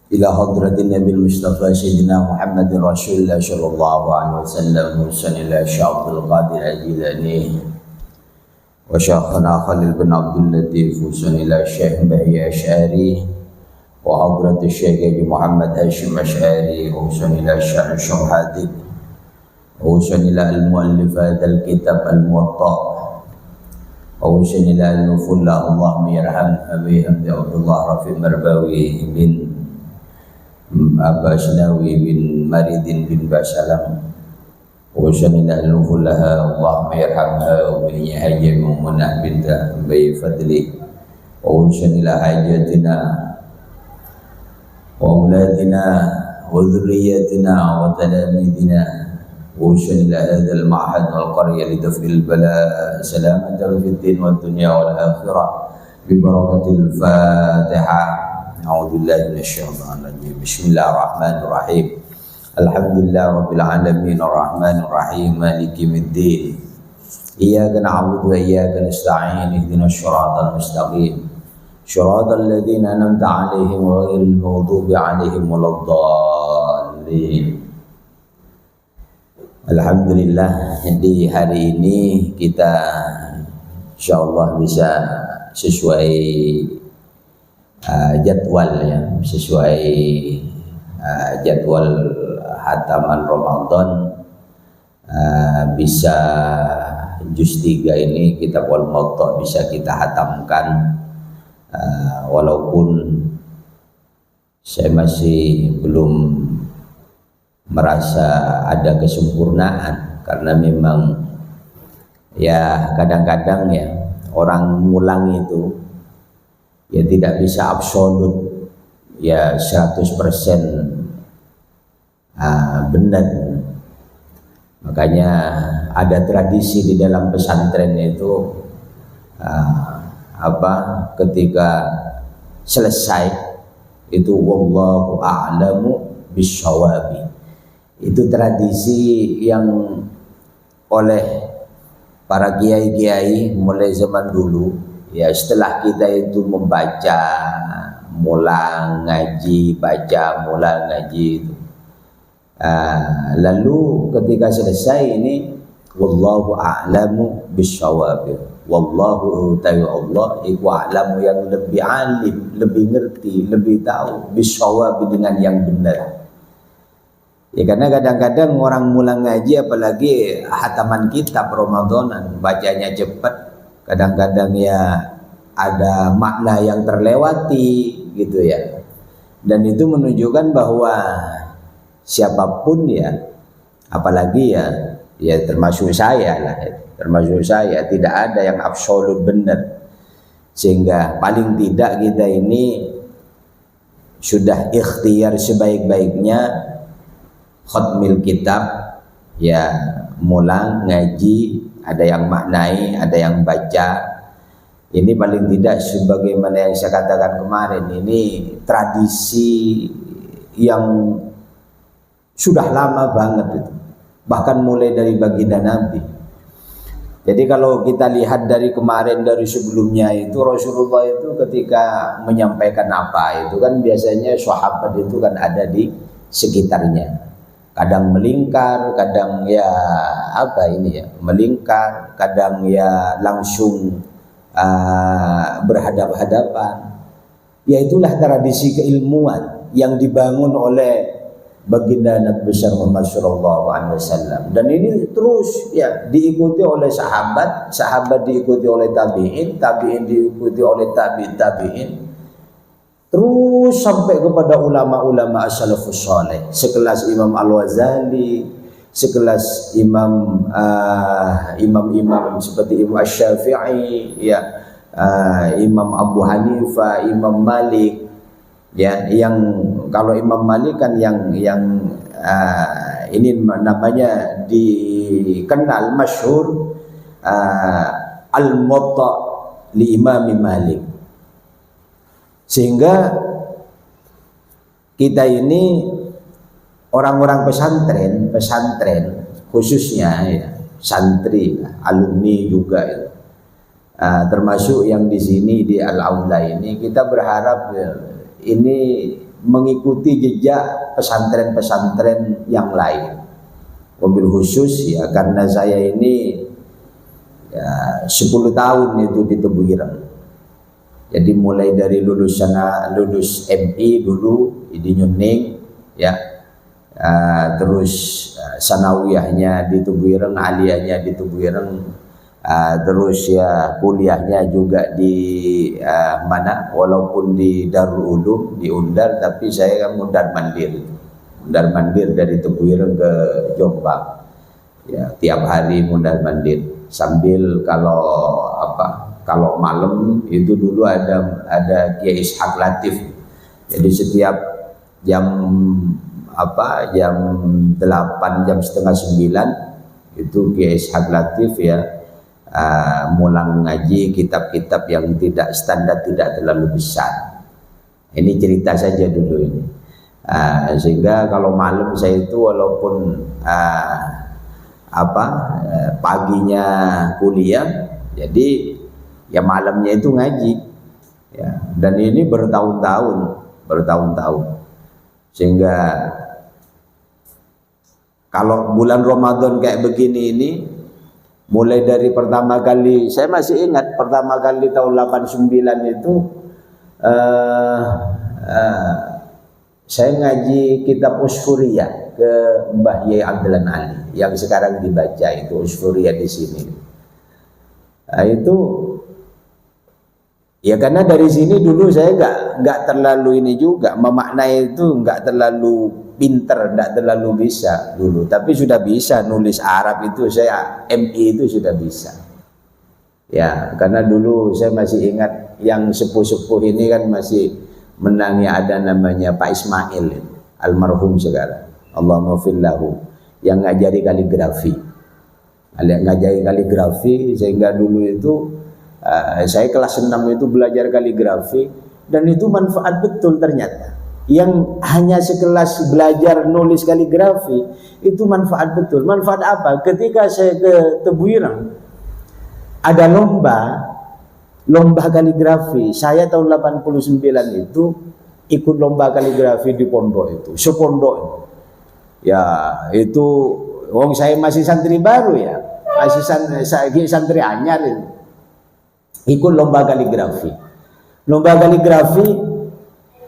ila hadratin Nabi Mustafa Sayyidina Muhammad Rasulullah sallallahu alaihi wasallam musanila Syabdul Qadir Ajilani wa Syekhana Khalil bin Abdul Latif musanila Syekh Bahya Asy'ari wa hadratul Syekh Haji Muhammad Hashim Asy'ari musanila Syekh Syuhadid musanila al-muallif hadzal kitab al-Muwatta musanila al-Nufullah Allahumma yarham Abi Hamdi Abdullah Rafi Marbawi bin Abba Asnawi bin Maridin bin Basalam Wasanila al-Nufulaha Allahumma yarhamha wa biniya hajjah Mummunah binta Bayi Fadli Wasanila hajatina wa uladina wa dhurriyatina wa talamidina Wasanila hadal ma'had wal qarya litafil bala salamatan fid din wal dunya wal akhirah bi barakatil Fatihah. A'udzubillahi minasyaitonir rajim. Bismillahirrahmanirrahim. Alhamdulillahirabbil alamin arrahmanir rahim maliki yaumiddin. Iyyaka na'budu wa iyyaka nasta'in ihdinas siratal mustaqim. Siratal ladzina an'amta 'alaihim ghairil maghdubi 'alaihim waladdallin. Alhamdulillah, di hari ini kita insyaallah bisa sesuai jadwal ya, sesuai jadwal hataman Ramadan, bisa juz 3 ini kitab Al-Muwatta bisa kita hatamkan, walaupun saya masih belum merasa ada kesempurnaan, karena memang ya kadang-kadang ya orang ngulang itu ya tidak bisa absolut ya 100% benar. Makanya ada tradisi di dalam pesantren itu ketika selesai itu wallahu a'lamu bishawabi. Itu tradisi yang oleh para kiai-kiai mulai zaman dulu. Ya setelah kita itu membaca, mulang ngaji, baca, mulang ngaji itu. Lalu ketika selesai ini wallahu a'lamu bisyawab. Wallahu ta'ala Allah iku a'lamu yang lebih alim, lebih ngerti, lebih tahu bisyawab dengan yang benar. Ya karena kadang-kadang orang mulang ngaji apalagi hataman kitab Ramadanan bacanya cepat. Kadang-kadang ya ada makna yang terlewati gitu ya, dan itu menunjukkan bahwa siapapun ya, apalagi ya termasuk saya lah, termasuk saya, tidak ada yang absolut benar, sehingga paling tidak kita ini sudah ikhtiar sebaik-baiknya khatmil kitab ya, mulang ngaji. Ada yang maknai, ada yang baca. Ini paling tidak sebagaimana yang saya katakan kemarin, ini tradisi yang sudah lama banget itu. Bahkan mulai dari baginda Nabi. Jadi kalau kita lihat dari kemarin, dari sebelumnya itu Rasulullah itu ketika menyampaikan apa itu kan biasanya sahabat itu kan ada di sekitarnya. Kadang melingkar, kadang ya melingkar, kadang ya langsung berhadap-hadapan. Ya itulah tradisi keilmuan yang dibangun oleh baginda Nabi besar Muhammad sallallahu alaihi wasallam, dan ini terus ya diikuti oleh sahabat, sahabat diikuti oleh tabi'in, tabi'in diikuti oleh tabi'in, terus sampai kepada ulama-ulama as-salafus saleh, sekelas Imam Al-Ghazali, sekelas imam seperti Imam Asy-Syafi'i ya, Imam Abu Hanifah, Imam Malik ya, yang kalau Imam Malik kan yang ini namanya dikenal masyhur Al-Muwatta li Imam Malik. Sehingga kita ini orang-orang pesantren khususnya ya, santri, alumni juga ya, termasuk yang di sini di Al-Aula ini, kita berharap ini mengikuti jejak pesantren-pesantren yang lain. Wabil khusus ya, karena saya ini ya 10 tahun itu di Tebu Ireng. Jadi mulai dari lulus MI dulu di Nyuning ya, terus sanawiyahnya di Tebu Ireng, aliyahnya di Tebu Ireng, terus ya kuliahnya juga di mana, walaupun di Darul Ulum di Undar, tapi saya kan mundar mandir dari Tebu Ireng ke Jombang ya, tiap hari mundar mandir sambil kalau malam itu dulu ada Kiai Ishaq Latif. Jadi setiap jam 8, jam setengah 9 itu Kiai Ishaq Latif ya mulang ngaji kitab-kitab yang tidak standar, tidak terlalu besar. Ini cerita saja dulu ini. Sehingga kalau malam saya itu walaupun paginya kuliah, jadi ya malamnya itu ngaji ya, dan ini bertahun-tahun, sehingga kalau bulan Ramadan kayak begini ini, mulai dari pertama kali, saya masih ingat pertama kali tahun 89 itu saya ngaji kitab Usfuriyah ke Mbah Yai Abdullah Ali yang sekarang dibaca itu Usfuriyah di sini. Nah, itu ya karena dari sini dulu saya nggak terlalu ini juga memaknai itu, nggak terlalu pinter, nggak terlalu bisa dulu, tapi sudah bisa nulis Arab itu, saya MI itu sudah bisa ya, karena dulu saya masih ingat yang sepuh-sepuh ini kan masih menangnya, ada namanya Pak Ismail almarhum sekarang, Allahumma fillahu, yang ngajari kaligrafi, sehingga dulu itu saya kelas 6 itu belajar kaligrafi, dan itu manfaat betul ternyata. Yang hanya sekelas belajar nulis kaligrafi itu manfaat betul. Manfaat apa? Ketika saya ke Tebu Ireng ada lomba kaligrafi, saya tahun 89 itu ikut lomba kaligrafi di pondok itu, sepondok ya, itu wong saya masih santri baru ya, masih santri anyar itu, ikut lomba kaligrafi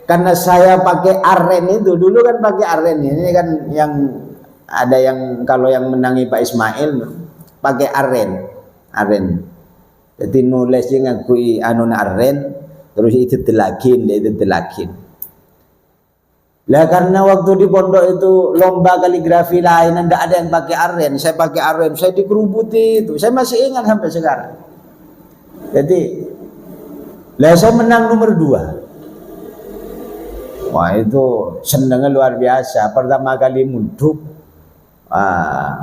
karena saya pakai aren itu, dulu kan pakai aren, ini kan yang ada yang kalau yang menangi Pak Ismail pakai aren. Jadi nulisnya ngakui aren, terus itu telakin. Lah karena waktu di pondok itu lomba kaligrafi lain, tidak ada yang pakai aren, saya pakai aren, saya dikerubuti itu, saya masih ingat sampai sekarang. Jadi lah saya menang nomor 2. Wah itu senangnya luar biasa, pertama kali munduk.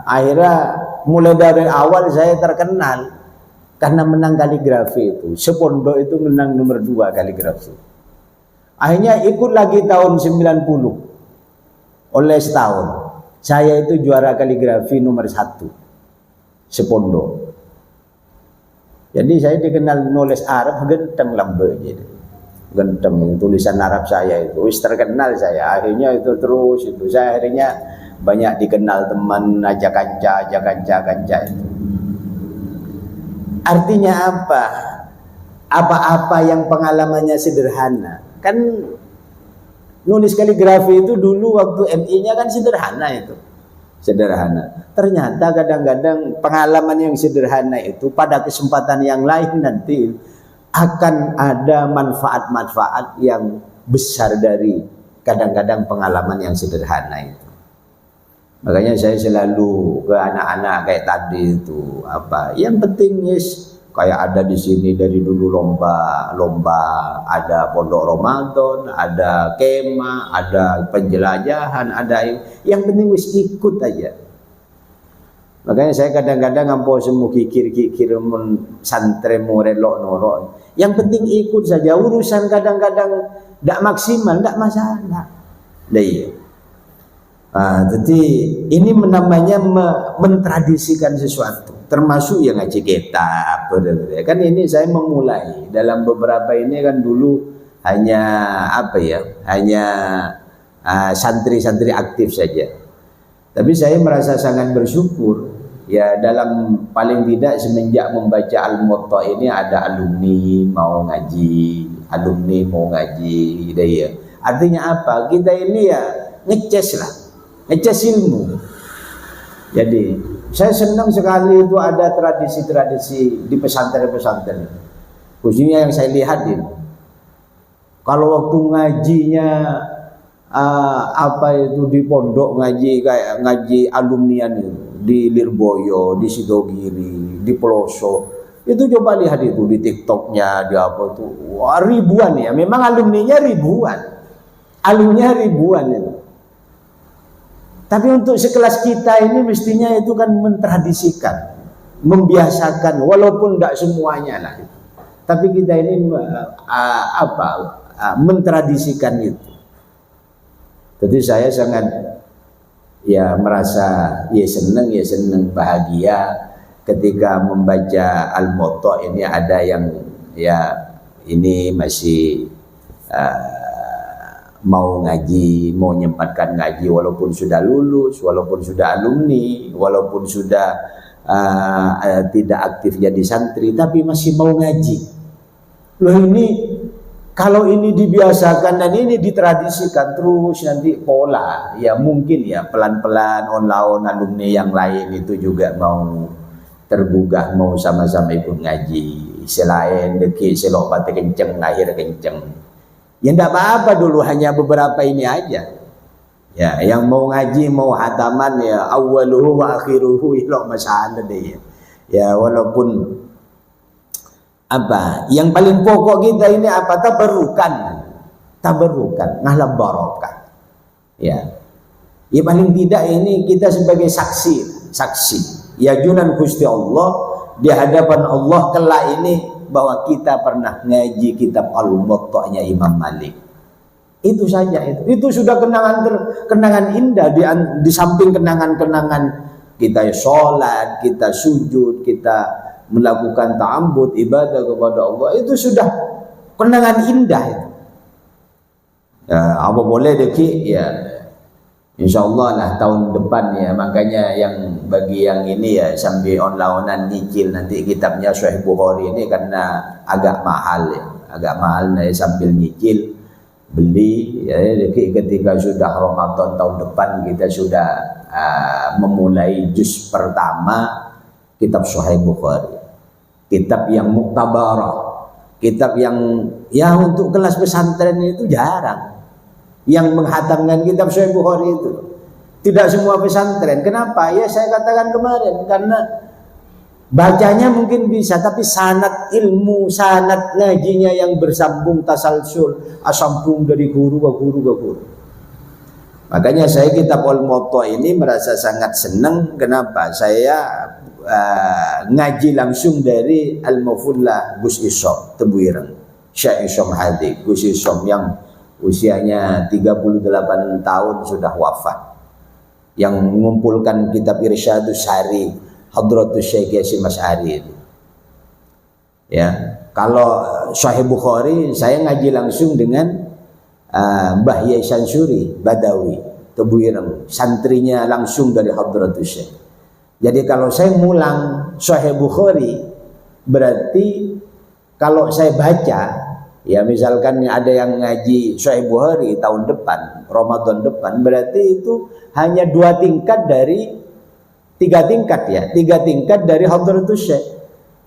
Akhirnya mulai dari awal saya terkenal karena menang kaligrafi itu, sepondok itu menang nomor 2 kaligrafi. Akhirnya ikut lagi tahun 90, oleh setahun saya itu juara kaligrafi nomor 1 sepondok. Jadi saya dikenal nulis Arab genteng lambe, genteng tulisan Arab saya itu wis terkenal saya. Akhirnya itu terus itu saya akhirnya banyak dikenal teman, ajak kanca itu. Artinya apa? Apa-apa yang pengalamannya sederhana. Kan nulis kaligrafi itu dulu waktu MI-nya kan sederhana itu. Sederhana. Ternyata kadang-kadang pengalaman yang sederhana itu pada kesempatan yang lain nanti akan ada manfaat-manfaat yang besar dari kadang-kadang pengalaman yang sederhana itu. Makanya saya selalu ke anak-anak kayak tadi itu yang penting kayak ada di sini dari dulu lomba, ada pondok Ramadan, ada kemah, ada penjelajahan, ada yang penting ikut aja. Makanya saya kadang-kadang ngampo semua kikir santri morelok norok. Yang penting ikut saja, urusan kadang-kadang tidak maksimal, tidak masalah. Iya. Jadi ini namanya mentradisikan sesuatu, termasuk yang ngaji kitab. Kan ini saya memulai dalam beberapa ini kan dulu hanya apa ya, hanya santri-santri aktif saja. Tapi saya merasa sangat bersyukur ya, dalam paling tidak semenjak membaca Al-Muwatta ini ada alumni mau ngaji, gitu ya. Artinya apa? Kita ini ya ngecas lah, ngecas ilmu. Jadi saya senang sekali itu ada tradisi-tradisi di pesantren-pesantren, khususnya yang saya lihat ini. Kalau waktu ngajinya apa itu di pondok ngaji kayak ngaji alumnian itu di Lirboyo, di Sidogiri, di Pelosok, itu coba lihat itu di TikToknya, di apa itu, wah, ribuan ya, memang alumninya ribuan itu. Tapi untuk sekelas kita ini mestinya itu kan mentradisikan, membiasakan, walaupun tidak semuanya lah. Tapi kita ini mentradisikan itu. Jadi saya sangat ya merasa ya senang bahagia ketika membaca Al-Muwatta ini. Ada yang ya ini masih mau ngaji, mau menyempatkan ngaji walaupun sudah lulus, walaupun sudah alumni, walaupun sudah tidak aktif jadi santri, tapi masih mau ngaji. Loh, ini kalau ini dibiasakan dan ini ditradisikan terus, nanti pola ya mungkin ya pelan-pelan on-laon alumni yang lain itu juga mau tergugah, mau sama-sama ikut ngaji. Selain deki selok pati kenceng, lahir kenceng. Ya enggak apa-apa dulu, hanya beberapa ini aja. Ya, yang mau ngaji, mau hataman ya awwaluhu wa akhiruhu ilok masalah deh. Ya walaupun apa yang paling pokok kita ini apa? Tabarukan ngalah barokah ya. Ya paling tidak ini kita sebagai saksi ya junan Gusti Allah di hadapan Allah kelak ini bahwa kita pernah ngaji kitab Al-Muwatta-nya Imam Malik. Itu saja, itu sudah kenangan indah di samping kenangan-kenangan kita sholat, kita sujud, kita melakukan ta'abbud ibadah kepada Allah, itu sudah kenangan indah itu. Ya, apa boleh deki ya insyaallah lah tahun depan ya. Makanya yang bagi yang ini ya sambil on-laonan nyicil nanti kitabnya Sahih Bukhari ini karena agak mahal ya, sambil nyicil beli ya. Deki ketika sudah Ramadan tahun depan kita sudah memulai juz pertama kitab Sahih Bukhari, kitab yang muktabarah, kitab yang ya untuk kelas pesantren itu jarang yang menghatamkan kitab Sahih Bukhari itu. Tidak semua pesantren. Kenapa? Ya saya katakan kemarin, karena bacanya mungkin bisa, tapi sanad ilmu, sanad ngajinya yang bersambung tasalsul, asambung dari guru ke guru ke guru. Makanya saya kitab Al-Muwatta ini merasa sangat senang. Kenapa? Saya ngaji langsung dari Al-Mufullah Gus Isom Tebuireng, Syekh Isom Hadi Gus Isom yang usianya 38 tahun sudah wafat, yang mengumpulkan kitab Irsyadus Sari Hadratus Syekh Yasin Mas'ari. Ya, kalau Sahih Bukhari saya ngaji langsung dengan Mbah Yai Sansuri Badawi Tebuireng, santrinya langsung dari Hadratus Syekh. Jadi kalau saya ngulang Sahih Bukhari, berarti kalau saya baca ya, misalkan ada yang ngaji Sahih Bukhari tahun depan, Ramadan depan, berarti itu hanya 3 tingkat dari Hadratus Syekh.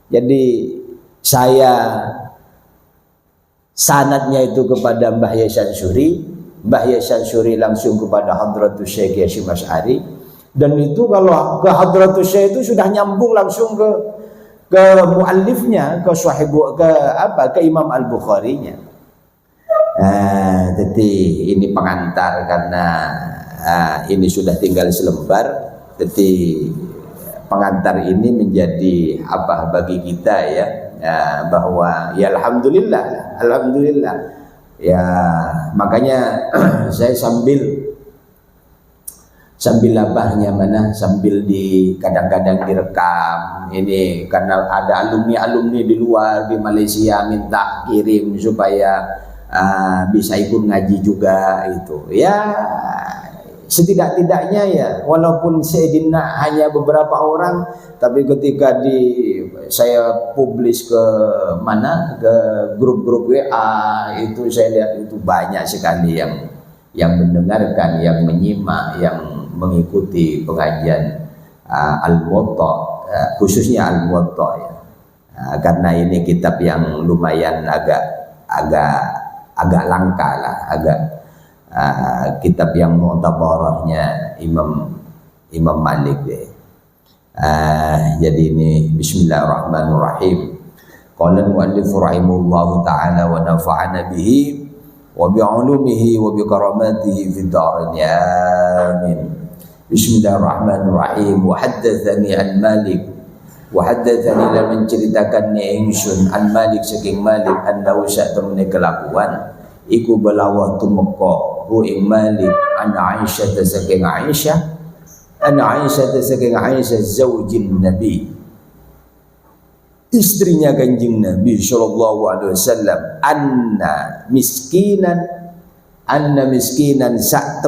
Jadi saya sanadnya itu kepada Mbah Yai Sansuri, Mbah Yai Sansuri langsung kepada Hadratus Syekh Yasin Mas'ari. Dan itu kalau ke Hadratus Syekh itu sudah nyambung langsung ke muallifnya, ke Imam Al-Bukharinya. Jadi ini pengantar karena ini sudah tinggal selembar. Jadi pengantar ini menjadi apa bagi kita ya, bahwa ya alhamdulillah ya. Makanya saya sambil sambil labahnya mana, sambil kadang-kadang direkam. Ini karena ada alumni di luar di Malaysia minta kirim supaya bisa ikut ngaji juga itu. Ya setidak-tidaknya ya, walaupun Sayyidina hanya beberapa orang, tapi ketika saya publish ke grup-grup WA itu, saya lihat itu banyak sekali yang mendengarkan, yang menyimak, yang mengikuti pengajian Al-Muwatta, khususnya Al-Muwatta ya. Karena ini kitab yang lumayan agak langka lah, kitab yang mu'tabarahnya Imam Malik ya. Jadi ini bismillahirrahmanirrahim. Qala al-muallif rahimahullahu ta'ala wa nafa'ana bihi wa bi'ulumihi wa bi karamatihi fid dharain amin. Bismillahirrahmanirrahim. Wa haddatsani an Malik, wa haddatsani lan menceritakan ingsun an Malik saking Malik annahu sa'tamne kelakuan iku belawah tumeka hu ing Malik an Aisyah saking Aisyah, an Aisyah saking Aisyah zaujin Nabi, istrinya Kanjeng Nabi sallallahu alaihi wasallam, anna miskinan sak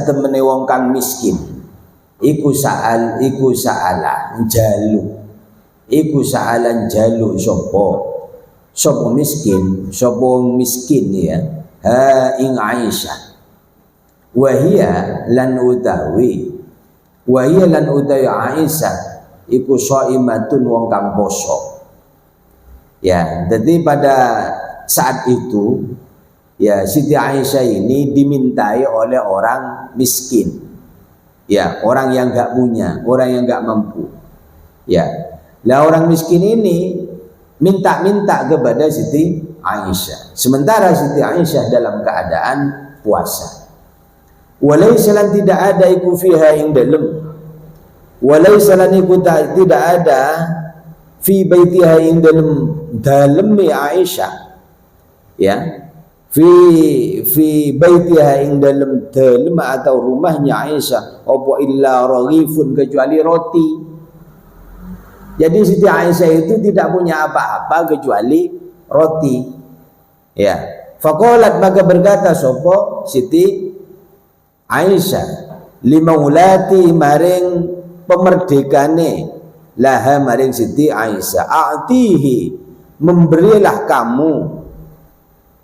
temene wong kang miskin iku sa'alan jalu sapa miskin ya ing Aisyah wa hiya lan utawi Aisyah iku shaimatun wong kang poso ya. Jadi pada saat itu ya Siti Aisyah ini dimintai oleh orang miskin ya, orang yang enggak punya, orang yang enggak mampu ya. Lah orang miskin ini minta-minta kepada Siti Aisyah, sementara Siti Aisyah dalam keadaan puasa. Walaysa lan tidak ada iku fiha ing dalem, walaysa lan iku tidak ada fi baitiha ing dalem Aisyah ya, fi baitiha ing dalem atau rumahnya Aisyah apa illa raghifun, kecuali roti. Jadi Siti Aisyah itu tidak punya apa-apa kecuali roti ya. Faqalat, maka berkata sapa Siti Aisyah limaulati maring pemerdekane laha maring Siti Aisyah, a'tihi memberilah kamu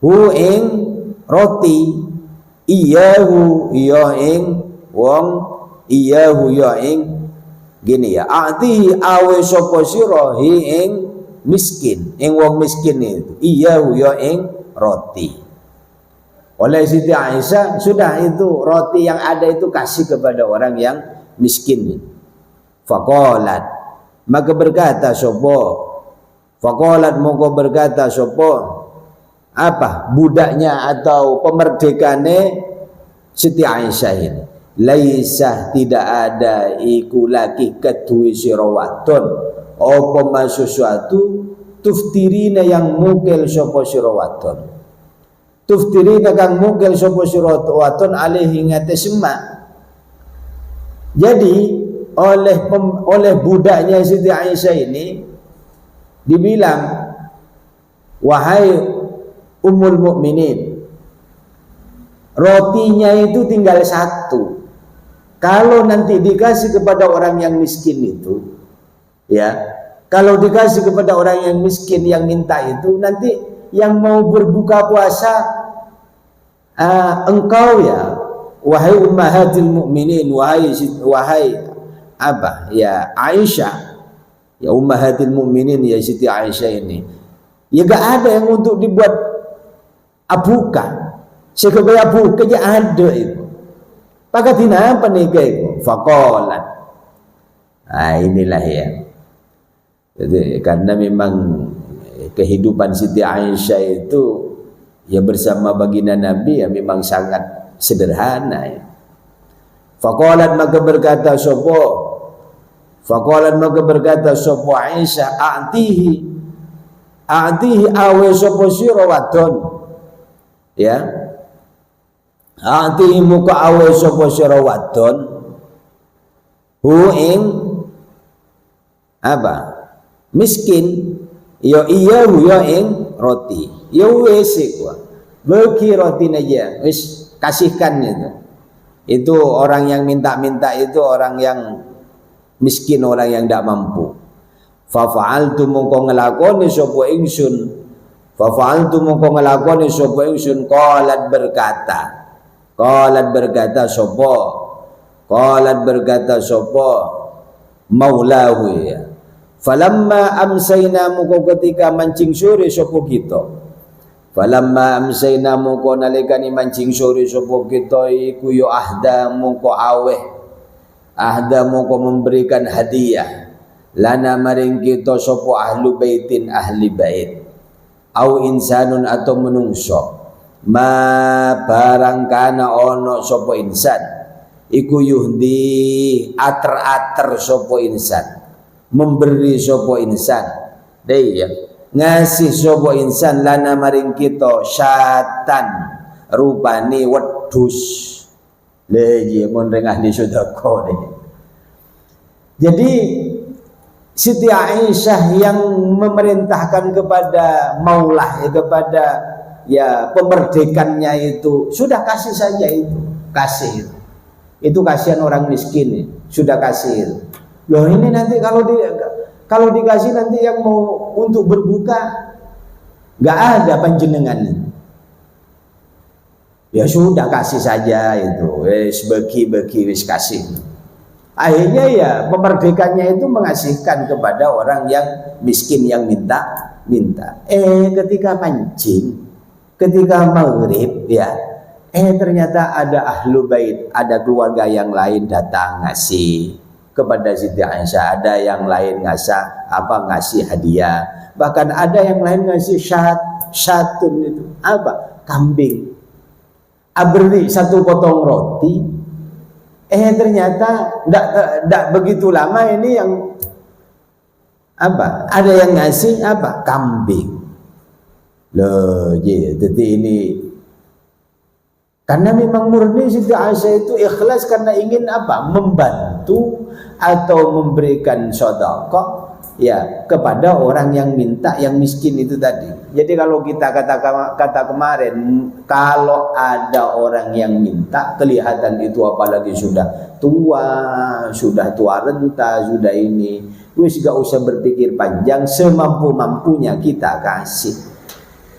hu ing roti, iyahu ya ing wong, iyahu ya ing gini ya, a'tihi awe sapa sira ing miskin, ing wong miskin itu, iyahu ya ing roti. Oleh Siti Aisyah sudah itu roti yang ada itu kasih kepada orang yang miskin. Faqalat, maka berkata sapa, faqalat moko berkata sapa apa budaknya atau pemerdekane Siti Aisyah ini, laisa tidak ada iku laki kedue sira wadon apa sesuatu tuftirina yang mungkil sapa sira wadon, tuftirina kang mungkil sapa sira wadon alaihi ngates semak. Jadi oleh budaknya Siti Aisyah ini dibilang, wahai Ummul Mukminin, rotinya itu tinggal satu. Kalau nanti dikasih kepada orang yang miskin itu ya, kalau dikasih kepada orang yang miskin yang minta itu, nanti yang mau berbuka puasa engkau ya wahai ummahatil mukminin, wahai apa ya Aisyah ya, ummahatil mukminin ya Siti Aisyah ini ya, gak ada yang untuk dibuat abuka sekebaya abuka aja ada itu. Pakatin apa nih kayak faqalat. Nah inilah ya. Jadi karena memang kehidupan Siti Aisyah itu ya bersama baginda Nabi ya memang sangat sederhana ya. Faqalat, maka berkata sapa, faqalat maka berkata sapa Aisyah, a'tihi awe sapa sira wadon ya, ati muka awe sapa sira wadon hu ing apa miskin ya iya hu ya ing roti ya wis iku bagi roti aja wis kasihkan itu orang yang minta-minta itu orang yang miskin, orang yang tidak mampu. Fa fa'altu mongko ngelakoni sapa ingsun, fa fa'altu mongko ngelakoni sapa ingsun. Qalat berkata sapa maulahu ya. Falamma amsayna mongko ketika mancing sore sapa kita, falamma amsayna mongko nalikani mancing sore sapa kita iku ya ahda mongko memberikan hadiah lana maring kita sapa ahlu baitin ahli bait au insanun atau menungso ma barang kana ono sapa insan iku yuhdi ater-ater sapa insan memberi sapa insan ya ngasih sapa insan lana maring kita syatan rupane wedhus leje mun reng ahli sedekah deh. Jadi Siti Aisyah yang memerintahkan kepada maulah kepada pemerdekannya itu sudah kasih saja kasih itu kasihan orang miskin sudah kasih loh ini nanti kalau dikasih nanti yang mau untuk berbuka nggak ada panjenengan ya sudah kasih saja wis bagi wis kasih. Akhirnya ya pemerdekannya itu mengasihkan kepada orang yang miskin yang minta ketika mancing ketika maghrib ternyata ada ahlu bait ada keluarga yang lain datang ngasih kepada Siti Aisyah, ada yang lain ngasih hadiah, bahkan ada yang lain ngasih syatun itu kambing, beri satu potong roti. Ternyata tidak begitu lama ini yang ada yang ngasih kambing loh jadi ini karena memang murni Siti Aisyah itu ikhlas karena ingin membantu atau memberikan sedekah kepada orang yang minta yang miskin itu tadi. Jadi kalau kita kata kemarin kalau ada orang yang minta kelihatan itu apalagi sudah tua renta sudah ini wis gak usah berpikir panjang semampu-mampunya kita kasih.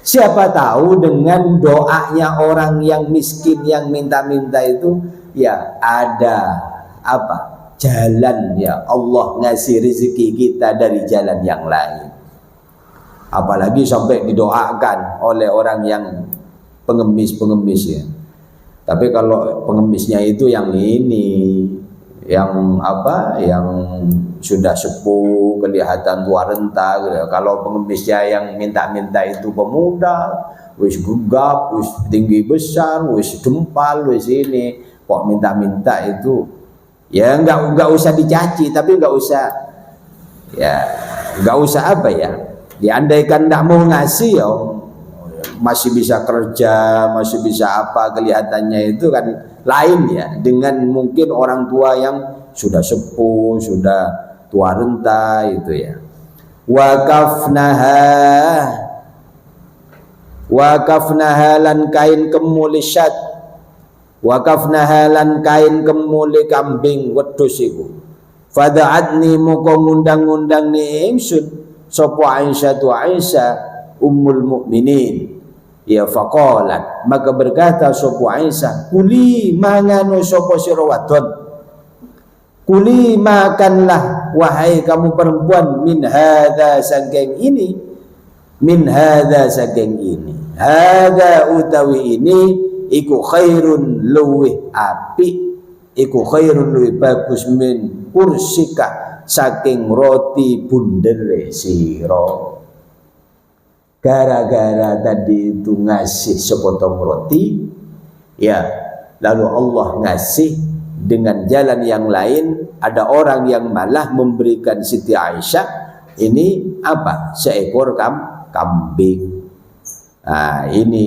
Siapa tahu dengan doanya orang yang miskin yang minta-minta itu ada jalan Allah ngasih rezeki kita dari jalan yang lain. Apalagi sampai didoakan oleh orang yang pengemis Tapi kalau pengemisnya itu yang ini yang sudah sepuh kelihatan tua renta Kalau pengemisnya yang minta-minta itu pemuda wis gugap wis tinggi besar wis dempal wis ini kok minta-minta itu enggak usah dicaci tapi enggak usah andaikan enggak mau ngasih masih bisa kerja masih bisa kelihatannya itu kan lain dengan mungkin orang tua yang sudah sepuh sudah tua renta wakafnaha lan kain kemuli syat wakafnaha lan kain kemuli kambing wedhus iku fada'atni muka ngundang-undang ni ingsun sapa Aisyah ummul mukminin faqalat maka berkata sapa Aisyah kuli mangano sapa sira wadon kuli makanlah wahai kamu perempuan min hadza saking ini hadza utawi ini iku khairun luwih apik iku khairun luwih bagus min kursika saking roti bundere sira. Gara-gara tadi itu ngasih sepotong roti lalu Allah ngasih dengan jalan yang lain ada orang yang malah memberikan Siti Aisyah ini seekor kambing. Ini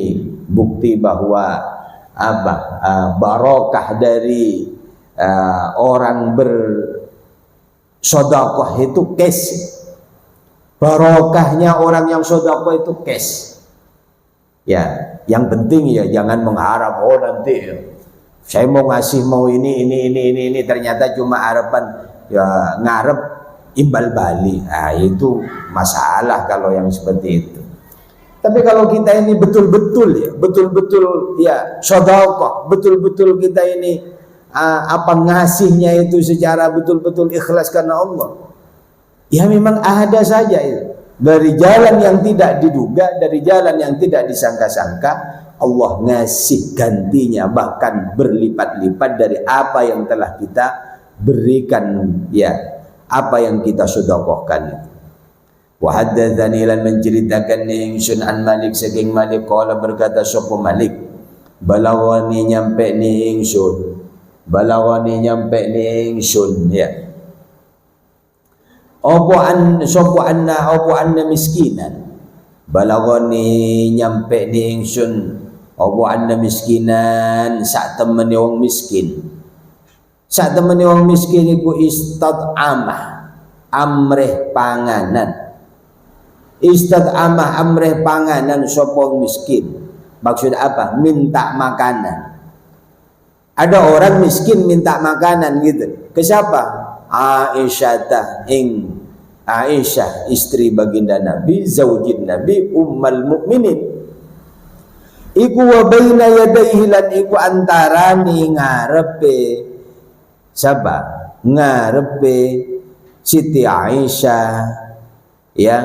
bukti bahwa barokah dari orang bersedekah itu cash. Barokahnya orang yang sedekah itu cash. Ya, yang penting ya jangan mengharap nanti saya mau ngasih mau ini ternyata cuma harapan ya ngarep imbal balik. Nah, itu masalah kalau yang seperti itu. Tapi kalau kita ini betul-betul ya sedekah, betul-betul kita ini ngasihnya itu secara betul-betul ikhlas karena Allah. Ya memang ada saja itu. Dari jalan yang tidak diduga, dari jalan yang tidak disangka-sangka, Allah ngasih gantinya bahkan berlipat-lipat dari apa yang telah kita berikan, ya, apa yang kita sedekahkan. Wa haddatsani lan menceritakan ingsun an Malik saking Malik qala berkata sapa Malik, balawani nyampe ni ingsun ya. Apa anna miskinan, balagani nyampe ni ingsun apa anna miskinan sak temene wong miskin. Sak temene wong miskin iku istad'amah amreh panganan. Istad'amah amreh panganan sapa wong miskin. Maksud apa? Minta makanan. Ada orang miskin minta makanan gitu. Ke siapa? Aisyah istri baginda Nabi, zaujin Nabi, ummul mukminin. Iku wa baina yadayhi lan iku antarane ngarepe siapa? Ngarepe Siti Aisyah, ya,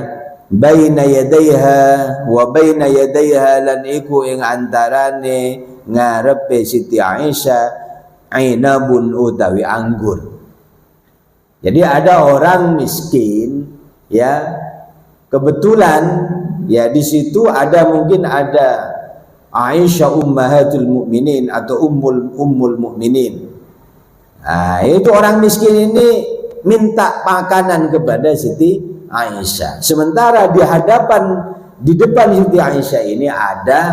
baina yadayha wa baina yadayha lan iku ing antarane ngarepe Siti Aisyah ainabun utawi anggur. Jadi ada orang miskin, ya, kebetulan ya di situ mungkin ada Aisyah ummahatul mukminin atau ummul mukminin. Nah, itu orang miskin ini minta makanan kepada Siti Aisyah. Sementara di depan Siti Aisyah ini ada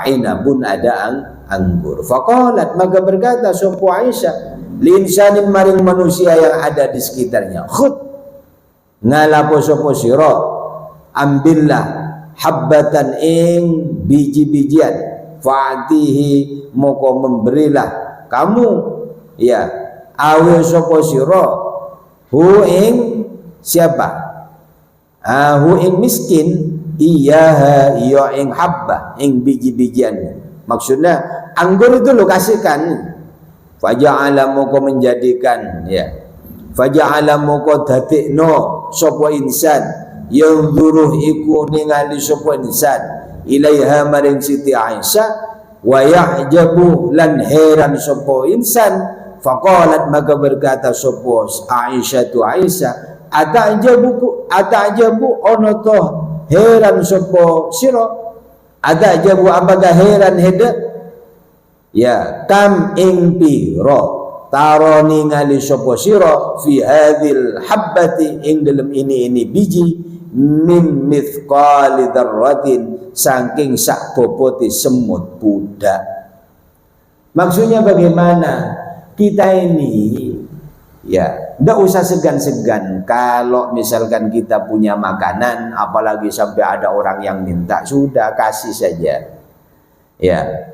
inabun, ada anggur. Faqalat, maka berkata sapa Aisyah linsanin maring manusia yang ada di sekitarnya, khud ngalapo sapa sira, ambillah habbatan ing biji-bijian, fa'tihi moko memberilah kamu, ya, awe sapa sira hu ing siapa? Hu ing miskin, iya ing habba ing biji-bijian. Maksudnya anggur itu lo kasihkan. Faja'ala moko menjadikan, ya, faja'ala moko dadekno sapa insan yang duruh iku ningali sapa insan ilaiha maring Siti Aisyah, wa ya'jabu lan heran sapa insan. Faqalat, maka berkata sapa Aisyah tu Aisyah, atajabu ono to heran sapa sira, atajabu apakah heran hede, ya, kam ing pira taroni ngali sapa sira fi hadhil habbati ing dalem ini biji min mithqali dzarratin saking sak bobote semut budak. Maksudnya bagaimana? Kita ini, ya, ndak usah segan-segan kalau misalkan kita punya makanan, apalagi sampai ada orang yang minta, sudah kasih saja, ya.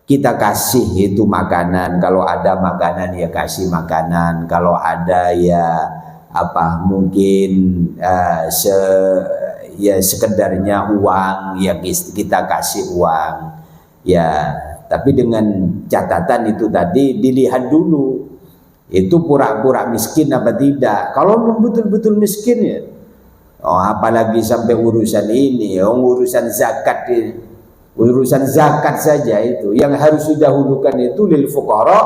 Kita kasih itu makanan, kalau ada makanan ya kasih makanan, kalau ada ya mungkin sekedarnya uang ya kita kasih uang, ya, tapi dengan catatan itu tadi dilihat dulu itu pura-pura miskin apa tidak. Kalau betul-betul miskin, ya, apalagi sampai urusan ini, urusan zakat ini. Urusan zakat saja itu yang harus didahulukan itu lil fuqara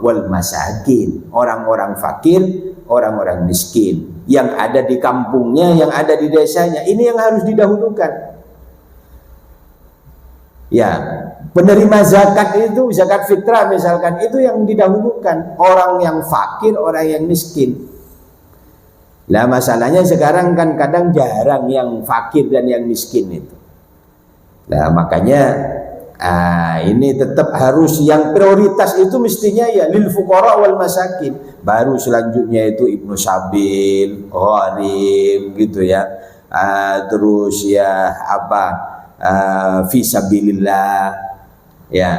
wal masakin, orang-orang fakir, orang-orang miskin yang ada di kampungnya, yang ada di desanya, ini yang harus didahulukan. Ya, penerima zakat itu, zakat fitrah misalkan, itu yang didahulukan, orang yang fakir, orang yang miskin. Lah masalahnya sekarang kan kadang jarang yang fakir dan yang miskin itu. Nah makanya Ini tetap harus yang prioritas itu mestinya ya lil fuqara wal masakin. Baru selanjutnya itu Ibnu Sabil, gharib gitu ya. Terus ya apa fisabilillah ya.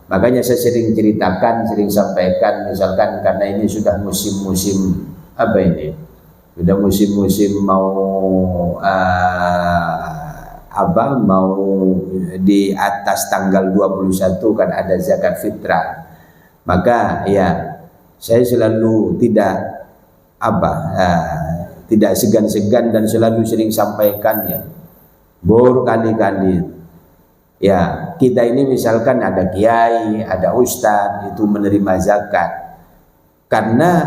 Makanya saya sering ceritakan, sering sampaikan, misalkan karena ini sudah musim-musim apa ini, sudah musim-musim mau mau di atas tanggal 21 kan ada zakat fitrah. Maka ya saya selalu tidak segan-segan dan selalu sering sampaikan ya berkali-kali. Ya, kita ini misalkan ada kiai, ada ustadz itu menerima zakat. Karena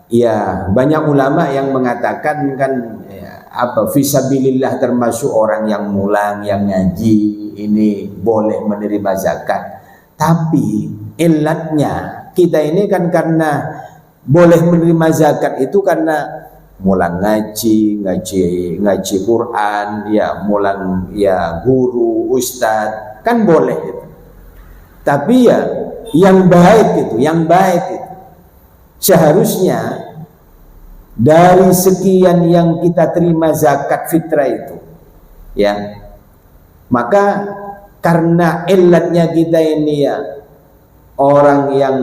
ya banyak ulama yang mengatakan kan ya, fisabilillah termasuk orang yang mulang, yang ngaji, ini boleh menerima zakat. Tapi ilatnya kita ini kan karena boleh menerima zakat itu karena mulang ngaji Quran, ya mulang ya guru, ustadz kan boleh itu. Tapi ya yang baik itu seharusnya dari sekian yang kita terima zakat fitrah itu ya, maka karena ilatnya kita ini ya orang yang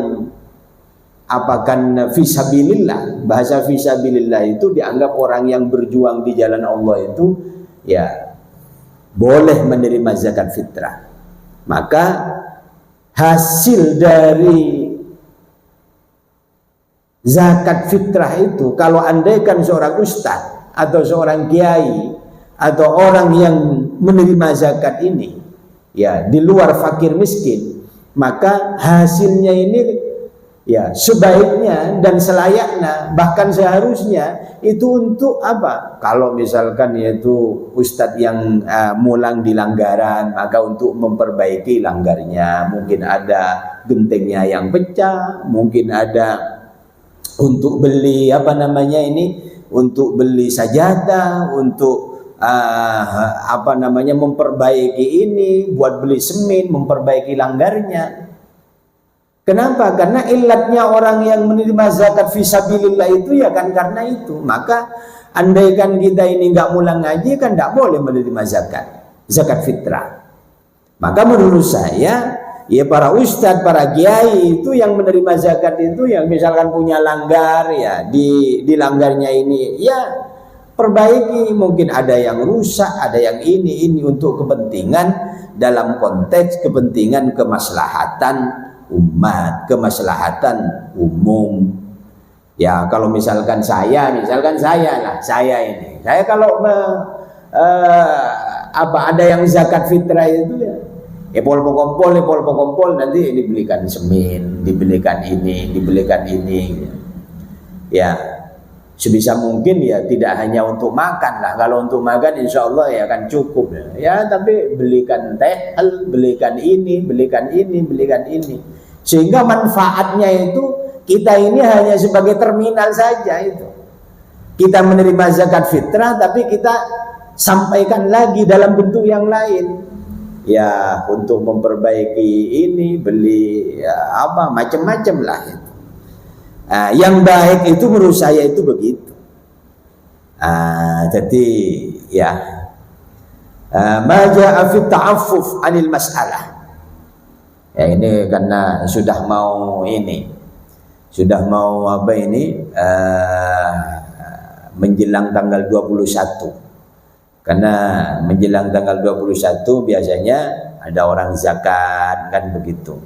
apakan fisabilillah, bahasa fisabilillah itu dianggap orang yang berjuang di jalan Allah itu ya boleh menerima zakat fitrah. Maka hasil dari zakat fitrah itu kalau andaikan seorang ustadz atau seorang kiai atau orang yang menerima zakat ini ya di luar fakir miskin, maka hasilnya ini ya sebaiknya dan selayaknya bahkan seharusnya itu untuk apa? Kalau misalkan yaitu ustadz yang mulang di langgaran, maka untuk memperbaiki langgarnya, mungkin ada gentengnya yang pecah, mungkin ada untuk beli untuk beli sajadah, untuk memperbaiki ini, buat beli semen, memperbaiki langgarnya. Kenapa? Karena ilatnya orang yang menerima zakat fisabilillah itu ya kan karena itu. Maka andaikan kita ini nggak mulang ngaji kan nggak boleh menerima zakat fitrah. Maka menurut saya ya para ustadz, para kiai itu yang menerima zakat itu yang misalkan punya langgar ya di langgarnya ini ya perbaiki, mungkin ada yang rusak, ada yang ini untuk kepentingan dalam konteks kepentingan kemaslahatan umat, kemaslahatan umum. Ya kalau misalkan saya kalau ada yang zakat fitrah itu ya pol pokok nanti dibelikan semen, dibelikan ini. Ya sebisa mungkin ya tidak hanya untuk makan lah. Kalau untuk makan insya Allah ya akan cukup ya. Tapi belikan tehel, belikan ini, sehingga manfaatnya itu kita ini hanya sebagai terminal saja itu. Kita menerima zakat fitrah tapi kita sampaikan lagi dalam bentuk yang lain. Ya untuk memperbaiki ini, beli ya, macam-macam lah itu. Yang baik itu menurut saya itu begitu. Jadi ya maja'a fi ta'affuf 'anil mas'alah. Ya ini karena sudah mau menjelang tanggal 21. Karena menjelang tanggal 21 biasanya ada orang zakat kan begitu.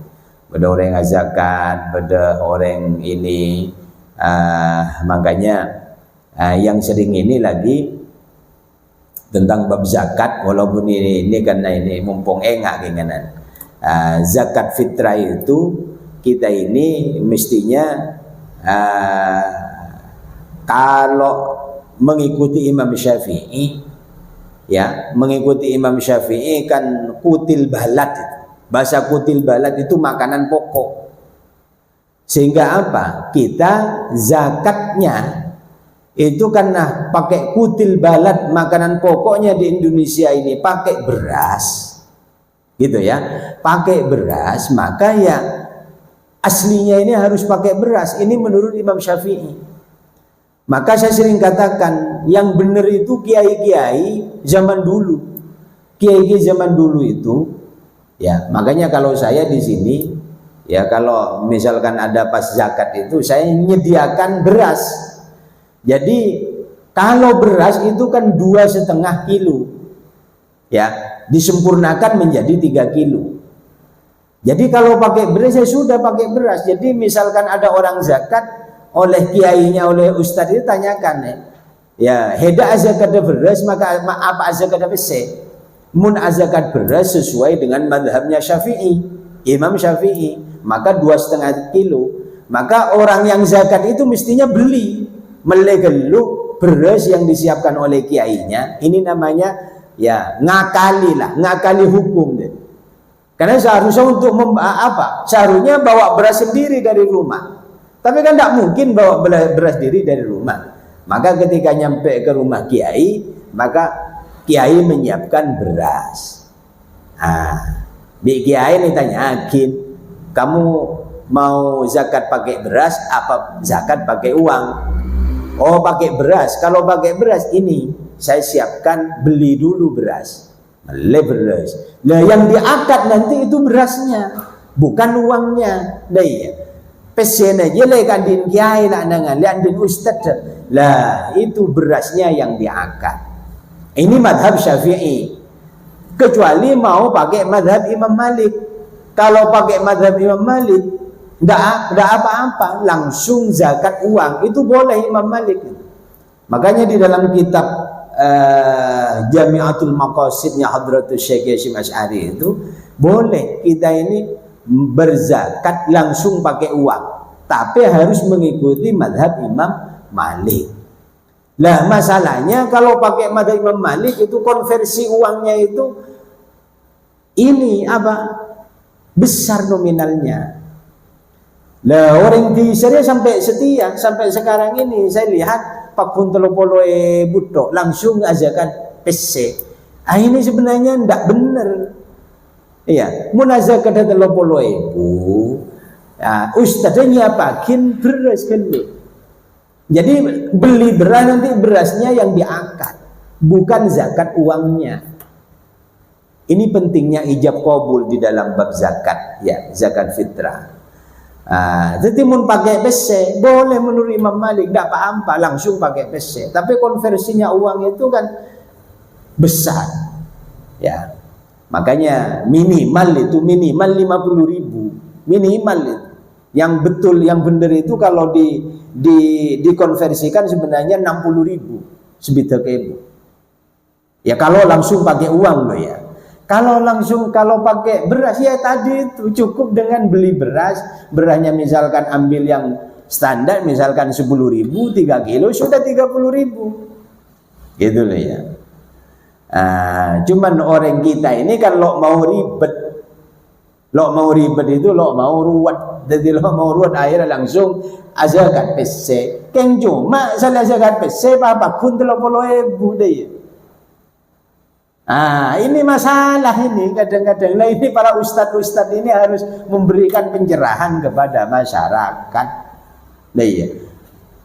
Ada orang yang zakat, ada orang ini, makanya yang sering ini lagi tentang bab zakat, walaupun ini karena ini mumpung enggak keinginan. Zakat fitrah itu kita ini mestinya kalau mengikuti Imam Syafi'i ya, mengikuti Imam Syafi'i kan kutil balad. Bahasa kutil balad itu makanan pokok. Sehingga apa? Kita zakatnya itu karena pakai kutil balad, makanan pokoknya di Indonesia ini pakai beras. gitu ya, pakai beras, maka ya aslinya ini harus pakai beras. Ini menurut Imam Syafi'i. Maka saya sering katakan yang benar itu kiai-kiai zaman dulu. Kiai-kiai zaman dulu itu ya, makanya kalau saya di sini ya, kalau misalkan ada pas zakat itu saya menyediakan beras. Jadi kalau beras itu kan 2,5 kilo ya, disempurnakan menjadi 3 kilo. Jadi kalau pakai beras saya sudah pakai beras. Jadi misalkan ada orang zakat, oleh kiainya, oleh ustadz itu tanyakan ya, heda zakat beras maka apa zakat besi? Mun zakat beras sesuai dengan madhabnya Syafi'i, Imam Syafi'i, maka 2,5 kilo. Maka orang yang zakat itu mestinya beli melegelu beras yang disiapkan oleh kiainya. Ini namanya ya ngakali hukum deh. Karena seharusnya untuk seharusnya bawa beras sendiri dari rumah. Tapi kan tidak mungkin bawa beras diri dari rumah. Maka ketika nyampe ke rumah kiai, maka kiai menyiapkan beras. Bi kiai ini tanyakin, kamu mau zakat pakai beras apa zakat pakai uang? Oh, pakai beras. Kalau pakai beras ini saya siapkan, beli dulu beras. Beli beras. Nah, yang diakad nanti itu berasnya, bukan uangnya. Nah, iya. Pesen aja lah kan din kiai lah nangan, lihat din ustad lah, itu berasnya yang diakad. Ini madhab Syafi'i. Kecuali mau pakai madhab Imam Malik. Kalau pakai madhab Imam Malik, tidak apa-apa, langsung zakat uang itu boleh Imam Malik. Makanya di dalam kitab Jami'atul Maqasidnya Hadratus Syekh Hasyim Asy'ari itu boleh kita ini berzakat langsung pakai uang, tapi harus mengikuti madhab Imam Malik. Lah masalahnya kalau pakai madhab Imam Malik itu konversi uangnya itu ini besar nominalnya. Lah orang di Syria sampai sekarang ini saya lihat Pak Puntolo butok langsung zakat PC. Ini sebenarnya tidak benar. Iya, munazakat ada 30.000. Ya, ustadznya nyiapakin beras dulu. Jadi beli beras nanti berasnya yang diangkat, bukan zakat uangnya. Ini pentingnya ijab qabul di dalam bab zakat, ya, zakat fitrah. Jadi mun pakai pese boleh menurut Imam Malik, tidak apa-apa langsung pakai pese. Tapi konversinya uang itu kan besar, ya. Makanya minimal 50.000 minimal itu. Yang betul, yang benar itu kalau dikonversikan sebenarnya 60.000 sebidak ibu. Ya kalau langsung pakai uang loh ya. Kalau pakai beras ya tadi itu cukup dengan beli berasnya misalkan ambil yang standar misalkan 10.000 3 kilo sudah 30.000. Gitu loh ya. Cuman orang kita ini kan lo mau ribet itu lo mau ruwet. Jadi lo mau ruwet akhirnya langsung zakat pese. Keng cuma salah zakat pese apa pun 30.000 deh. Ini masalah ini kadang-kadang. Nah ini para ustadz ini harus memberikan pencerahan kepada masyarakat. Nah iya.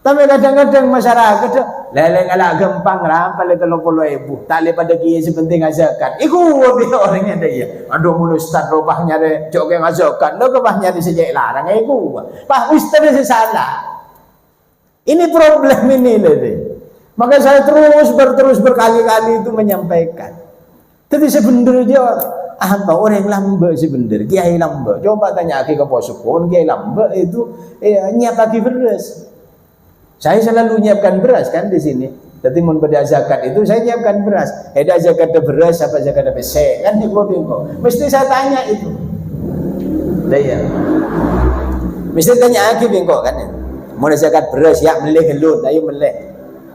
Tapi kadang-kadang masyarakat leleng ala gampang rampal 30.000 tali pada kiai sepenting zakat. Iku orangnya ada ya. Aduh mun ustaz rupahnya de cok ke zakat. Lo kebahnya di sejak larang iku. Pak ustaz itu salah. Ini problem ini loh. Maka saya terus berkali-kali itu menyampaikan. Jadi sebenarnya orang lambe sebenarnya kiai lambe. Coba tanya ke posukun kiai lambe itu nyiap lagi beras. Saya selalu nyiapkan beras kan di sini. Jadi mun pada zakat itu saya nyiapkan beras. Ada zakat beras apa zakat pese kan di bingko. Mesti saya tanya itu. Daya. Mesti tanya lagi bingko kan. Mun zakat beras ya meleh gelun, ayo meleh.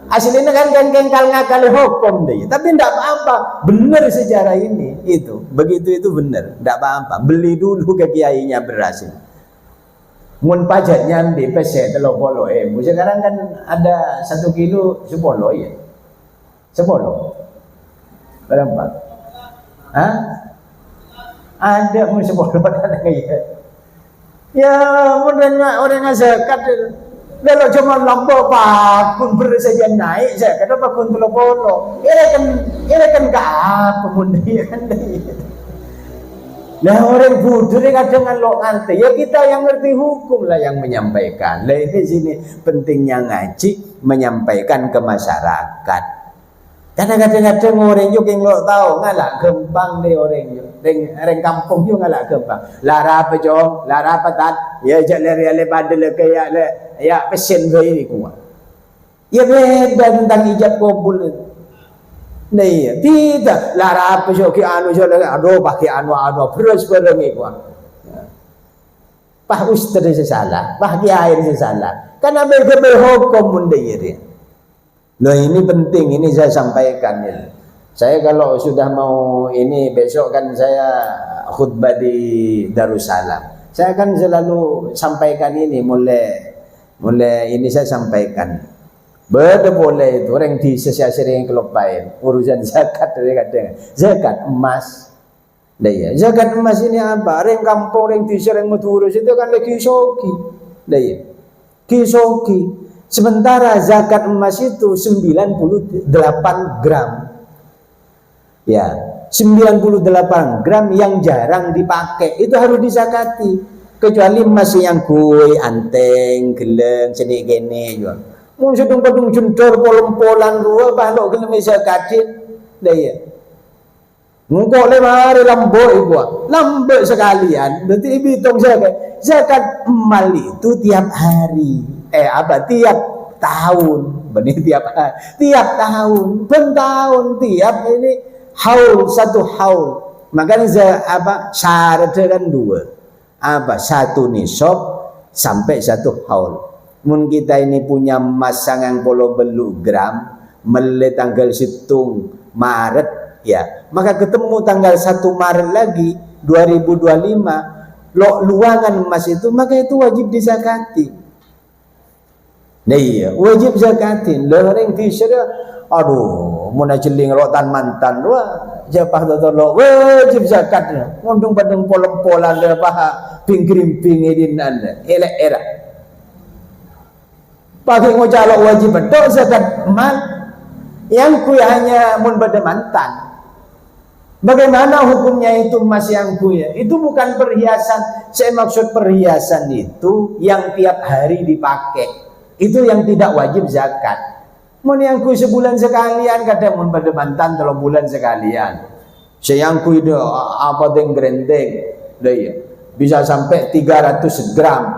Aslinya kan kengkal ngakal hukum deh. Tapi tidak apa-apa. Benar sejarah ini itu. Begitu itu benar. Tidak apa-apa. Beli dulu ke kiainya beras. Mun pajaknya di pese 30.000. Sekarang kan ada 1 kilo 10 ya. 10. Berapa? Ada mun sepuluh ada ya. Ya orang zakat kalau cuma lampu pakun saja naik zakat apa kun 30. Ira kan ka apa mun dia kan. Nah orang bodoh ni kadang ngalok ngerti. Ya kita yang ngerti hukum lah yang menyampaikan. Lah ini sini pentingnya ngaji menyampaikan ke masyarakat. Karena kadang-kadang orang juga yang lo tahu ngalak gempang deh orang juga. Orang kampung juga ngalak gempang. Lara apa jom, lara apa tat. Ya jalan le pada le kayak le ya pesen ini kuat. Ya beda tentang ijab kabul itu. Nah iya, tidak lara apa jom ki anu jom aduh pakai anu terus berengi kuat. Pak ustaz sesalah, pak kiai sesalah. Karena mereka berhukum mundiri. Loh ini penting, ini saya sampaikan ya. Saya kalau sudah mau ini besok kan saya khutbah di Darussalam. Saya kan selalu sampaikan ini mulai ini saya sampaikan. Beda boleh itu orang di sering kelupain urusan zakat dari kadang zakat emas. Nah ya, zakat emas ini apa? Orang kampung orang di sering urus itu kan lagi soki. Nah ya, kisoki. Sementara zakat emas itu 98 gram. Ya, 98 gram yang jarang dipakai itu harus disakati. Kecuali emas yang kue, anteng, geleng, seni gene juga. Mun sedung padung jundor polem-polan rua balok gelem zakatin. Dah ya. Mungko le mari lambok ibu. Lambok sekalian. Nanti hitung zakat. Zakat emal itu tiap hari. Tiap tahun, benih tiap tahun, tiap ini haul satu haul. Makanya syaratnya kan dua. Satu nisab sampai satu haul. Mun kita ini punya emas 90 gram, mulai tanggal 1 Maret ya, maka ketemu tanggal 1 Maret lagi 2025 luangan emas itu, maka itu wajib dizakati. Nah iya, wajib zakatin. Loreng t-shirt, aduh, mau naceling rotan mantan, wah, siapa tahu lo wajib zakat. Ngundung padang polem-polan le paha pinggirim-ping edin anda, elek era. Pakai ngocalok wajib betul zakat mal, yang kuya hanya mun pada mantan. Bagaimana hukumnya itu emas yang kuya? Itu bukan perhiasan. Saya maksud perhiasan itu yang tiap hari dipakai. Itu yang tidak wajib zakat. Mun yang ku sebulan sekalian, kadang mun pada mantan 3 bulan sekalian. Sayangku itu apa deng grendeng, ya. Bisa sampai 300 gram.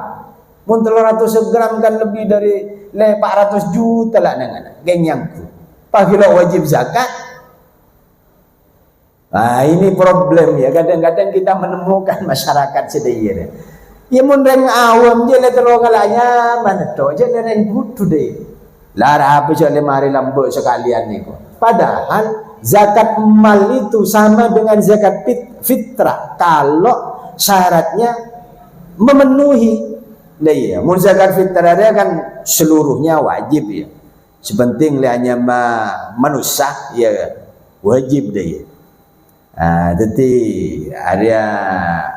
Mun 300 gram kan lebih dari 400 juta lah dengan genyangku. Pagilo wajib zakat. Nah ini problem ya. Kadang-kadang kita menemukan masyarakat sedaya. Ya mun reng awam je le telo kalanya mana to je le reng butuh deh. Lara apa je le mari lambok sekalian niku. Padahal zakat mal itu sama dengan zakat fitrah kalau syaratnya memenuhi. Nah iya, mun zakat fitrah dia kan seluruhnya wajib ya. Sepenting le hanya manusah ya wajib deh ya. Jadi ada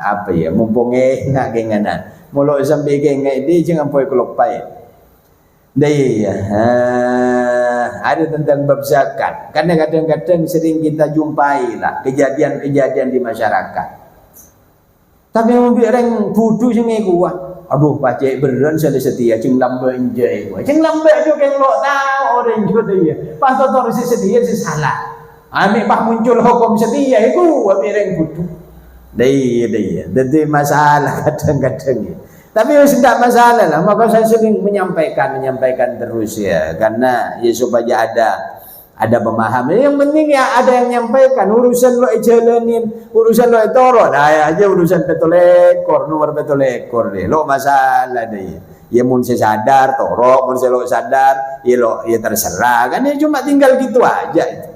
apa ya mumpung enak kenganan mulu sampai kengai dia jangan poy kelopai deh ya. Ada tentang bab zakat karena kadang-kadang sering kita jumpai lah kejadian-kejadian di masyarakat, tapi mungkin orang bodoh jengai kuat. Aduh pacek beneran saya setia cing lambe enjay cing lambe juga yang lo tahu orang juga dia pas tor sedia salah. Ambil pak muncul hukum setia itu orang bodoh. Dia. Jadi masalah kadang-kadang ya. Tapi tidak masalah lah. Maka saya sering menyampaikan terus ya. Karena ya supaya ada pemahaman. Yang penting ya ada yang menyampaikan. Urusan lo jalanin, urusan lo toro. Nah aja urusan betul ekor, nomor betul ekor deh. Lo masalah deh. Ya mun saya sadar toro, mun saya lo sadar, ya terserah. Kan ya cuma tinggal gitu aja itu.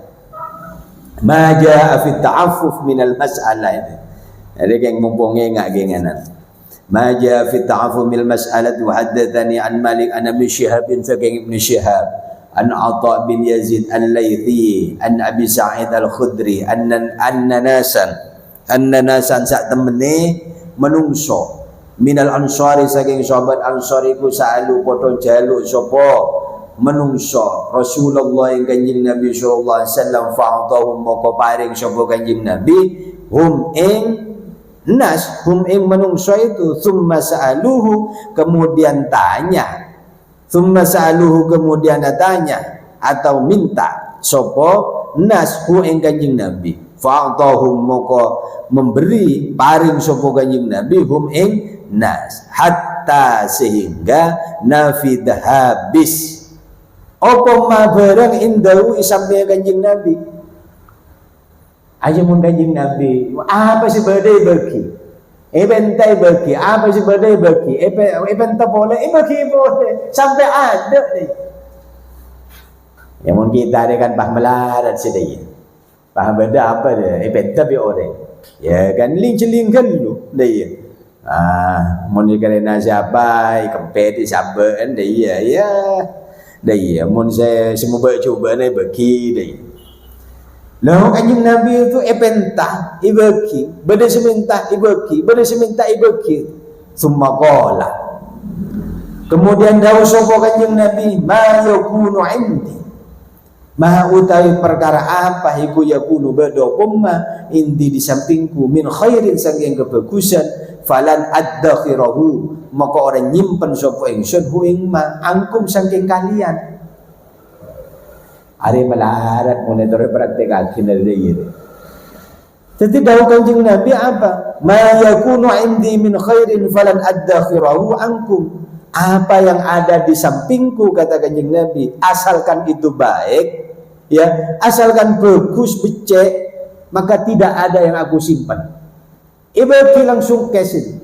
Ma jaa fi ta'affuf minal mas'alah ini. Ada yang mumpungnya enggak genganan. Ma jaa fi ta'affuf minal mas'alah wa haddatsani an Malik an Ibnu Syihab bin Saking Ibnu Syihab an Atha bin Yazid al-Laitsi an Abi Sa'id al-Khudri anna nasan annana sak temene menungso minal ansari saking sahabat ansar iku sa'alu padha jaluk sapa menungso Rasulullah ing Kanjeng Nabi sallallahu alaihi wasallam fa'adahum moko paring sapa Kanjeng Nabi hum ing nas hum ing menungso itu summa sa'aluhu kemudian tanya summa sa'aluhu kemudian tanya atau minta sapa nas hu ing Kanjeng Nabi fa'atahum moko memberi paring sapa Kanjeng Nabi hum ing nas hatta sehingga nafid habis apa ma barang indahu sampai Kanjeng Nabi aja mun Kanjeng Nabi apa sih badai bagi bentai bagi apa sih badai bagi benta boleh bagi boleh sampai ada nih ya mun kita ada kan pah melarat sedaya paham beda apa dia benta bi orang ya kan ling kan lu dia mun karena siapa kempet siapa dia ya dia mun saya semua coba nih bagi dia lalu Kanjeng Nabi itu benta ibagi beda seminta ibagi beda seminta ibagi summa qala kemudian dawuh sapa Kanjeng Nabi ma yakunu indi maha utawi perkara apa iku yakunu badakum ma indi di sampingku min khairin saking kebagusan falan addakhirahu maka orang nyimpen sapa ingsun hu ing ma angkum saking kalian are melarat monitor praktikakin dari itu jadi dawuh Kanjeng Nabi apa ma yakunu indi min khairin falan addakhirahu angkum apa yang ada di sampingku kata Kanjeng Nabi asalkan itu baik ya asalkan bagus becek maka tidak ada yang aku simpan ibadi langsung kesin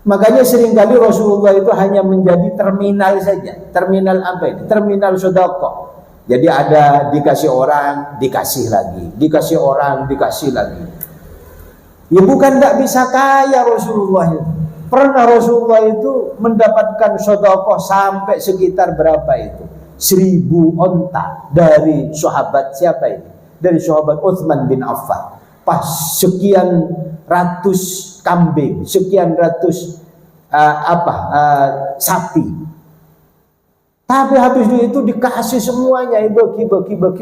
makanya seringkali Rasulullah itu hanya menjadi terminal saja terminal apa ini terminal sedekah jadi ada dikasih orang dikasih lagi dikasih orang dikasih lagi ya bukan tidak bisa kaya Rasulullah itu pernah Rasulullah itu mendapatkan sedekah sampai sekitar berapa itu 1000 onta dari sahabat siapa ini? Dari sahabat Utsman bin Affan. Pas sekian ratus kambing, sekian ratus sapi. Tapi habis itu dikasih semuanya bagi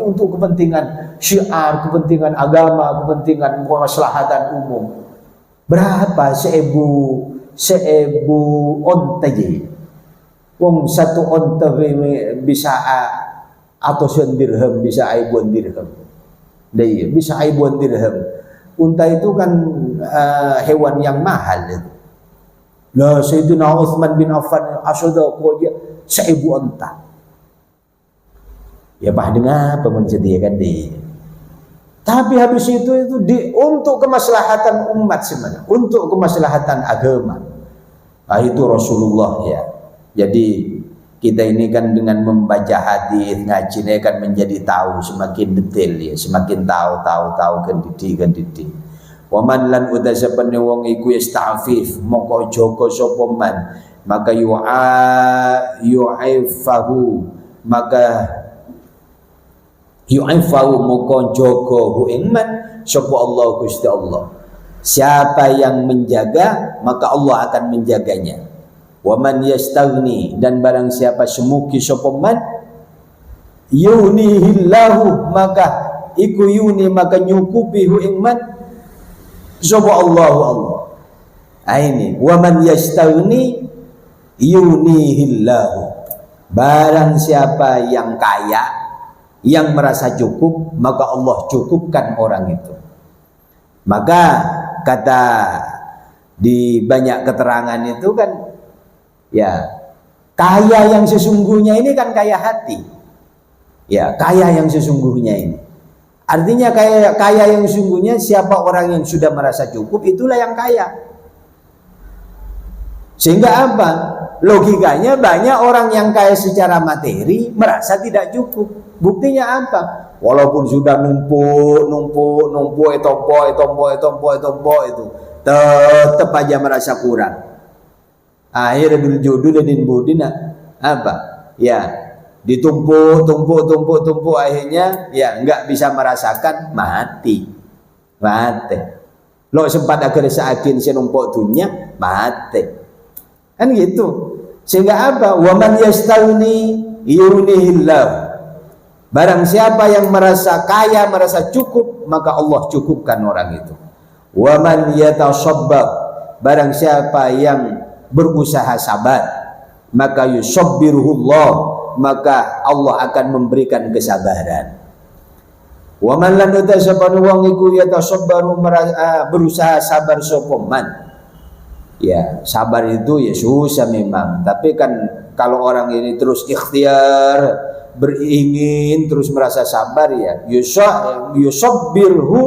untuk kepentingan syiar, kepentingan agama, kepentingan kemaslahatan umum. Berapa? 1000 onta jadi. Wong satu onta bisa atau dirham bisa ribuan dirham. Dia bisa ribuan dirham. Unta itu kan hewan yang mahal itu. Nah, Sayyidina Utsman bin Affan asodako dia 1000 onta. Ya bah dengan apa menyediakan dia. Tapi habis itu untuk kemaslahatan umat sebenarnya, untuk kemaslahatan agama. Nah, itu Rasulullah ya. Jadi kita ini kan dengan membaca hadis ngaji ini kan menjadi tahu semakin detail ya, semakin tahu kan didik. Wa man lan utasapane wong iku yasta'fif moko jaga sapa man maka yu'aifahu moko jaga hu ing man sapa Allah Gusti Allah. Siapa yang menjaga maka Allah akan menjaganya. Wa man yastaghni dan barang siapa semuki sapa man yunihillahu maka iku yuni maka nyukupi hu ing man sapa Allah. Ini wa man yastaghni yunihillahu barang siapa yang kaya yang merasa cukup maka Allah cukupkan orang itu. Maka kata di banyak keterangan itu kan ya, kaya yang sesungguhnya ini kan kaya hati. Ya, kaya yang sesungguhnya ini. Artinya kaya yang sesungguhnya siapa orang yang sudah merasa cukup itulah yang kaya. Sehingga apa? Logikanya banyak orang yang kaya secara materi merasa tidak cukup. Buktinya apa? Walaupun sudah numpuk itu tetap aja merasa kurang. Akhirnya berjudul dan budina apa ya ditumpuk akhirnya ya nggak bisa merasakan mati Lo sempat agar seakin senumpuk dunia mati. Kan gitu. Sehingga apa? Wa man yastawni yunihillah. Barang siapa yang merasa kaya, merasa cukup, maka Allah cukupkan orang itu. Wa man yatashabbab. Barang siapa yang berusaha sabar, maka yusabbirullah, maka Allah akan memberikan kesabaran. Wa man lan utasabanu wong iku yatasabbaru berusaha sabar sapa man. Ya, sabar itu ya susah memang, tapi kan kalau orang ini terus ikhtiar, beringin terus merasa sabar ya, yusabbirhu,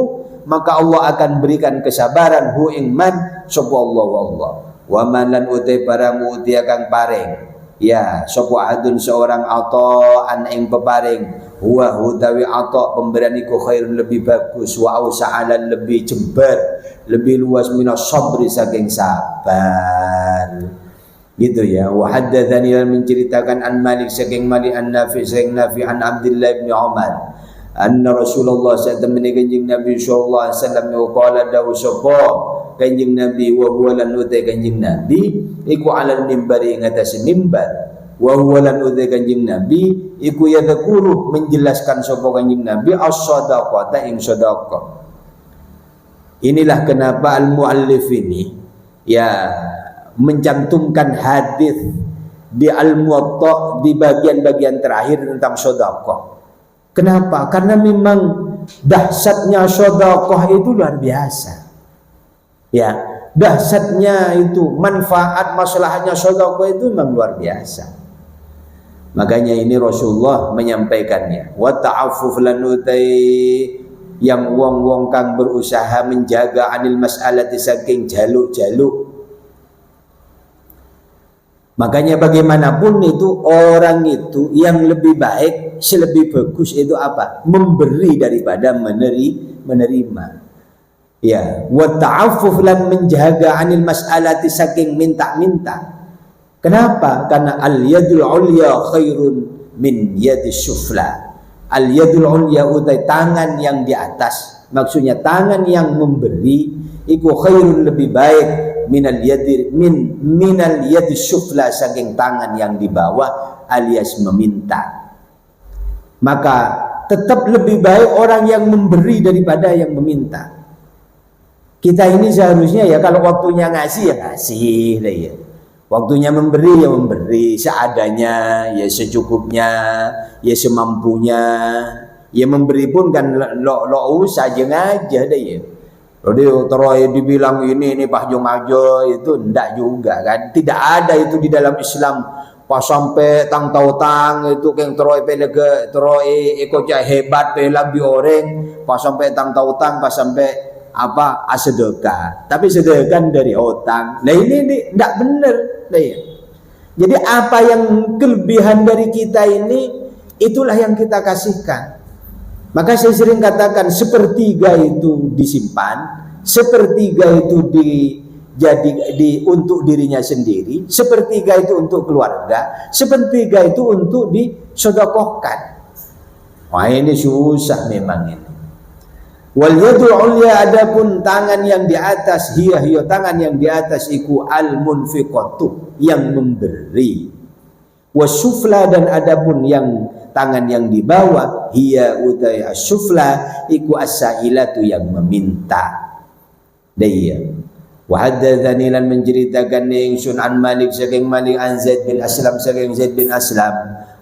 maka Allah akan berikan kesabaran hu ing man sapa Allah wallah. Wa man lan utai barang utia kang paring ya sapa adun seorang ataan ing peparing, huwa hutawi ata pemberian iku khairun lebih bagus, wa ausa'alan lebih jembar, lebih luas minas sabri saking sabar. Gitu ya. Wa haddatsani menceritakan an Malik saking Malik an Nafi saking Nafi an Abdullah bin Umar anna Rasulullah sallallahu alaihi Nabi sallallahu alaihi wasallam qala dawu sapa kanjeng Nabi wa huwa lan utai kanjeng Nabi iku alal mimbari ing atas mimbar, wa huwa lan utai kanjeng Nabi iku yadhkuru menjelaskan sapa kanjeng Nabi as-shadaqata ing sedekah. Inilah kenapa al-muallif ini ya mencantumkan hadis di Al-Muwatta di bagian-bagian terakhir tentang sedekah. Kenapa? Karena memang dahsyatnya sedekah itu luar biasa. Ya, dahsyatnya itu, manfaat masalahnya sedekah itu memang luar biasa. Makanya ini Rasulullah menyampaikannya. Wa ta'affuf lan utai yang wong-wong kang berusaha menjaga anil mas'alati saking jaluk-jaluk. Makanya bagaimanapun itu orang itu yang lebih baik, selebih bagus itu apa? Memberi daripada menerima. Ya, wa ta'affuf lan menjaga anil mas'alati saking minta-minta. Kenapa? Karena al-yadul ulya khairun min yadis sufla. Al-yadul ulya utai tangan yang di atas, maksudnya tangan yang memberi iku khairun lebih baik minal yadi syufla saking tangan yang di bawah alias meminta. Maka tetap lebih baik orang yang memberi daripada yang meminta. Kita ini seharusnya ya kalau waktunya ngasih ya ngasih deh ya. Waktunya memberi ya memberi seadanya, ya secukupnya, ya semampunya. Ya memberi pun kan lo usah aja deh ya. Jadi terus dibilang ini Pak Jong aja itu ndak juga kan. Tidak ada itu di dalam Islam. Pas sampai tang tang itu keng terus pelega terus ikut hebat pelang di orang. Pas sampai tang tang pas sampai apa sedekah. Tapi sedekah dari utang. Nah ini ndak benar. Nah, ya. Jadi apa yang kelebihan dari kita ini itulah yang kita kasihkan. Maka saya sering katakan sepertiga itu disimpan, sepertiga itu untuk dirinya sendiri, sepertiga itu untuk keluarga, sepertiga itu untuk disedekahkan. Wah ini susah memang ini. Wal yadul ulya adapun tangan yang di atas, hiya tangan yang di atas iku al munfiqatu yang memberi. Wasufla dan adapun yang tangan yang di bawah hiya utai as-sufla iku as-sailatu yang meminta. Daya. Wa haddatsani lan menceritakan ingsun an Malik saking Malik an Zaid bin Aslam saking Zaid bin Aslam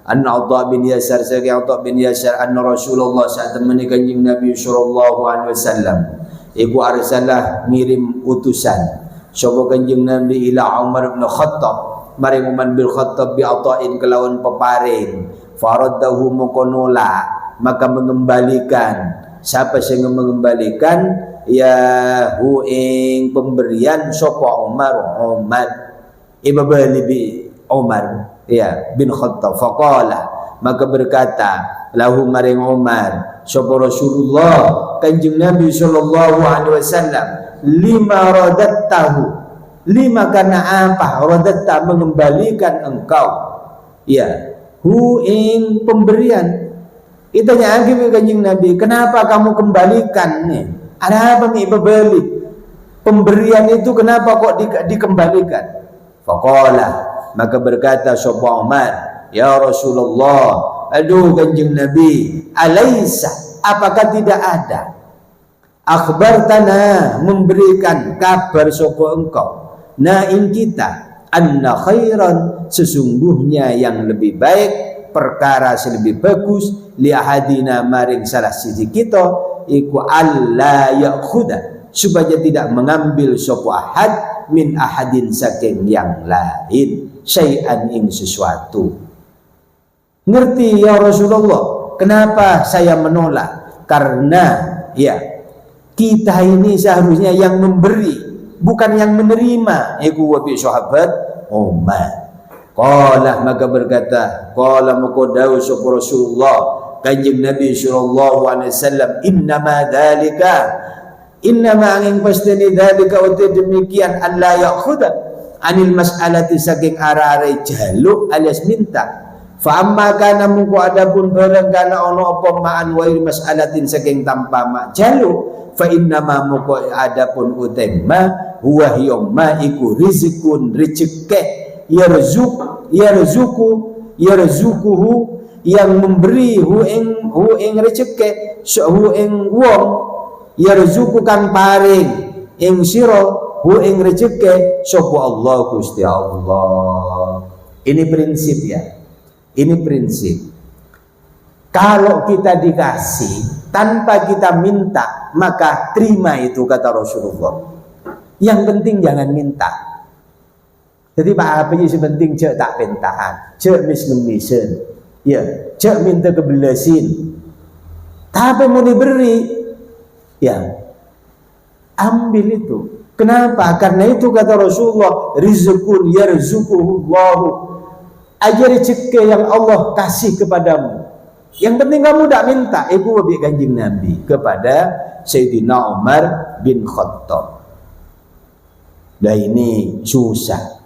an Atha bin Yasar saking Atha bin Yasar anna Rasulullah saat temani kanjeng Nabi sallallahu alaihi wasallam iku arsalah ngirim utusan sapa kanjeng Nabi ila Umar bin Khattab maring Umar bin Khattab bi atain kelawan peparing faraddahu mukonola maka mengembalikan siapa yang mengembalikan ya hu ing pemberian sapa Umar ibabali bi Umar ya bin Khattab faqala maka berkata lahu maring Umar sapa Rasulullah kanjeng Nabi sallallahu alaihi wasallam lima radattahu lima karena apa radatta mengembalikan engkau ya hu ing pemberian. Itanya lagi kanjeng Nabi, kenapa kamu kembalikan nih? Ada apa nih bebeli? pemberian itu kenapa kok dikembalikan? Faqala, maka berkata sapa Umar, ya Rasulullah, aduh kanjeng Nabi, alaisa, apakah tidak ada akhbartana, memberikan kabar sapa engkau, na ing kita, anna khairan, sesungguhnya yang lebih baik, perkara lebih bagus, li ahadina maring salah siji kita, iku alla ya'khudha, supaya tidak mengambil sapa ahad min ahadin saking yang lain, syai'an ing sesuatu. Ngerti ya Rasulullah, kenapa saya menolak? Karena ya kita ini seharusnya yang memberi, bukan yang menerima. Iku wabi sahabat Umar. Qala, maka berkata, qala maka dawu sapa Rasulullah kanjeng Nabi sallallahu alaihi wasallam, innama dzalika, innama angin pasteni dzalika uti demikian, alla ya'khudha anil mas'alati saking arare jaluk alias minta. Fa amma kana mungko adapun barang kana ono apa ma'an wa mas'alatin saking tanpa mak jaluk, fa inna ma mungko adapun utema huwa hiyumma iku rizqun rezeki, yarzuquhu yang memberi hu ing rezeki, hu ing wong, yarzuqu kang paring ing sira hu ing rezeki sapa Allah Gusti Allah. Ini prinsip ya. Ini prinsip. Kalau kita dikasih tanpa kita minta, maka terima itu, kata Rasulullah. Yang penting jangan minta. Jadi apa yang penting cek tak pentahan, cek mis-misen, ya, cek minta kebelasin. Tapi mau diberi, ya, ambil itu. Kenapa? Karena itu kata Rasulullah, rizqun yarzuquhu Allahu. Aja rezeki yang Allah kasih kepadamu. Yang penting kamu tidak minta. Ibu wabi kanjeng Nabi kepada Sayyidina Umar bin Khattab. Nah ini susah.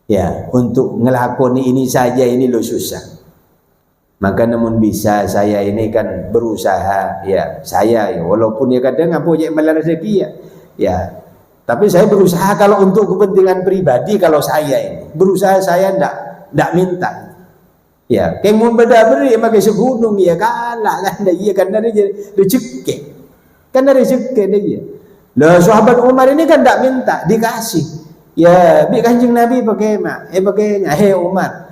Ya, untuk ngelakoni ini saja ini lo susah. Maka namun bisa saya ini kan berusaha, ya saya ya, walaupun ya kadang apa ya malah rezeki ya. Ya, tapi saya berusaha kalau untuk kepentingan pribadi, kalau saya ini berusaha saya ndak minta. Ya, kayak mau beda beri pakai segunung ya kalah kan dia karena dia rezeki. Karena rezeki dia. Lah sahabat Umar ini kan ndak minta, dikasih. Ya, bi kanjeng Nabi pakai mak, pakai Umar.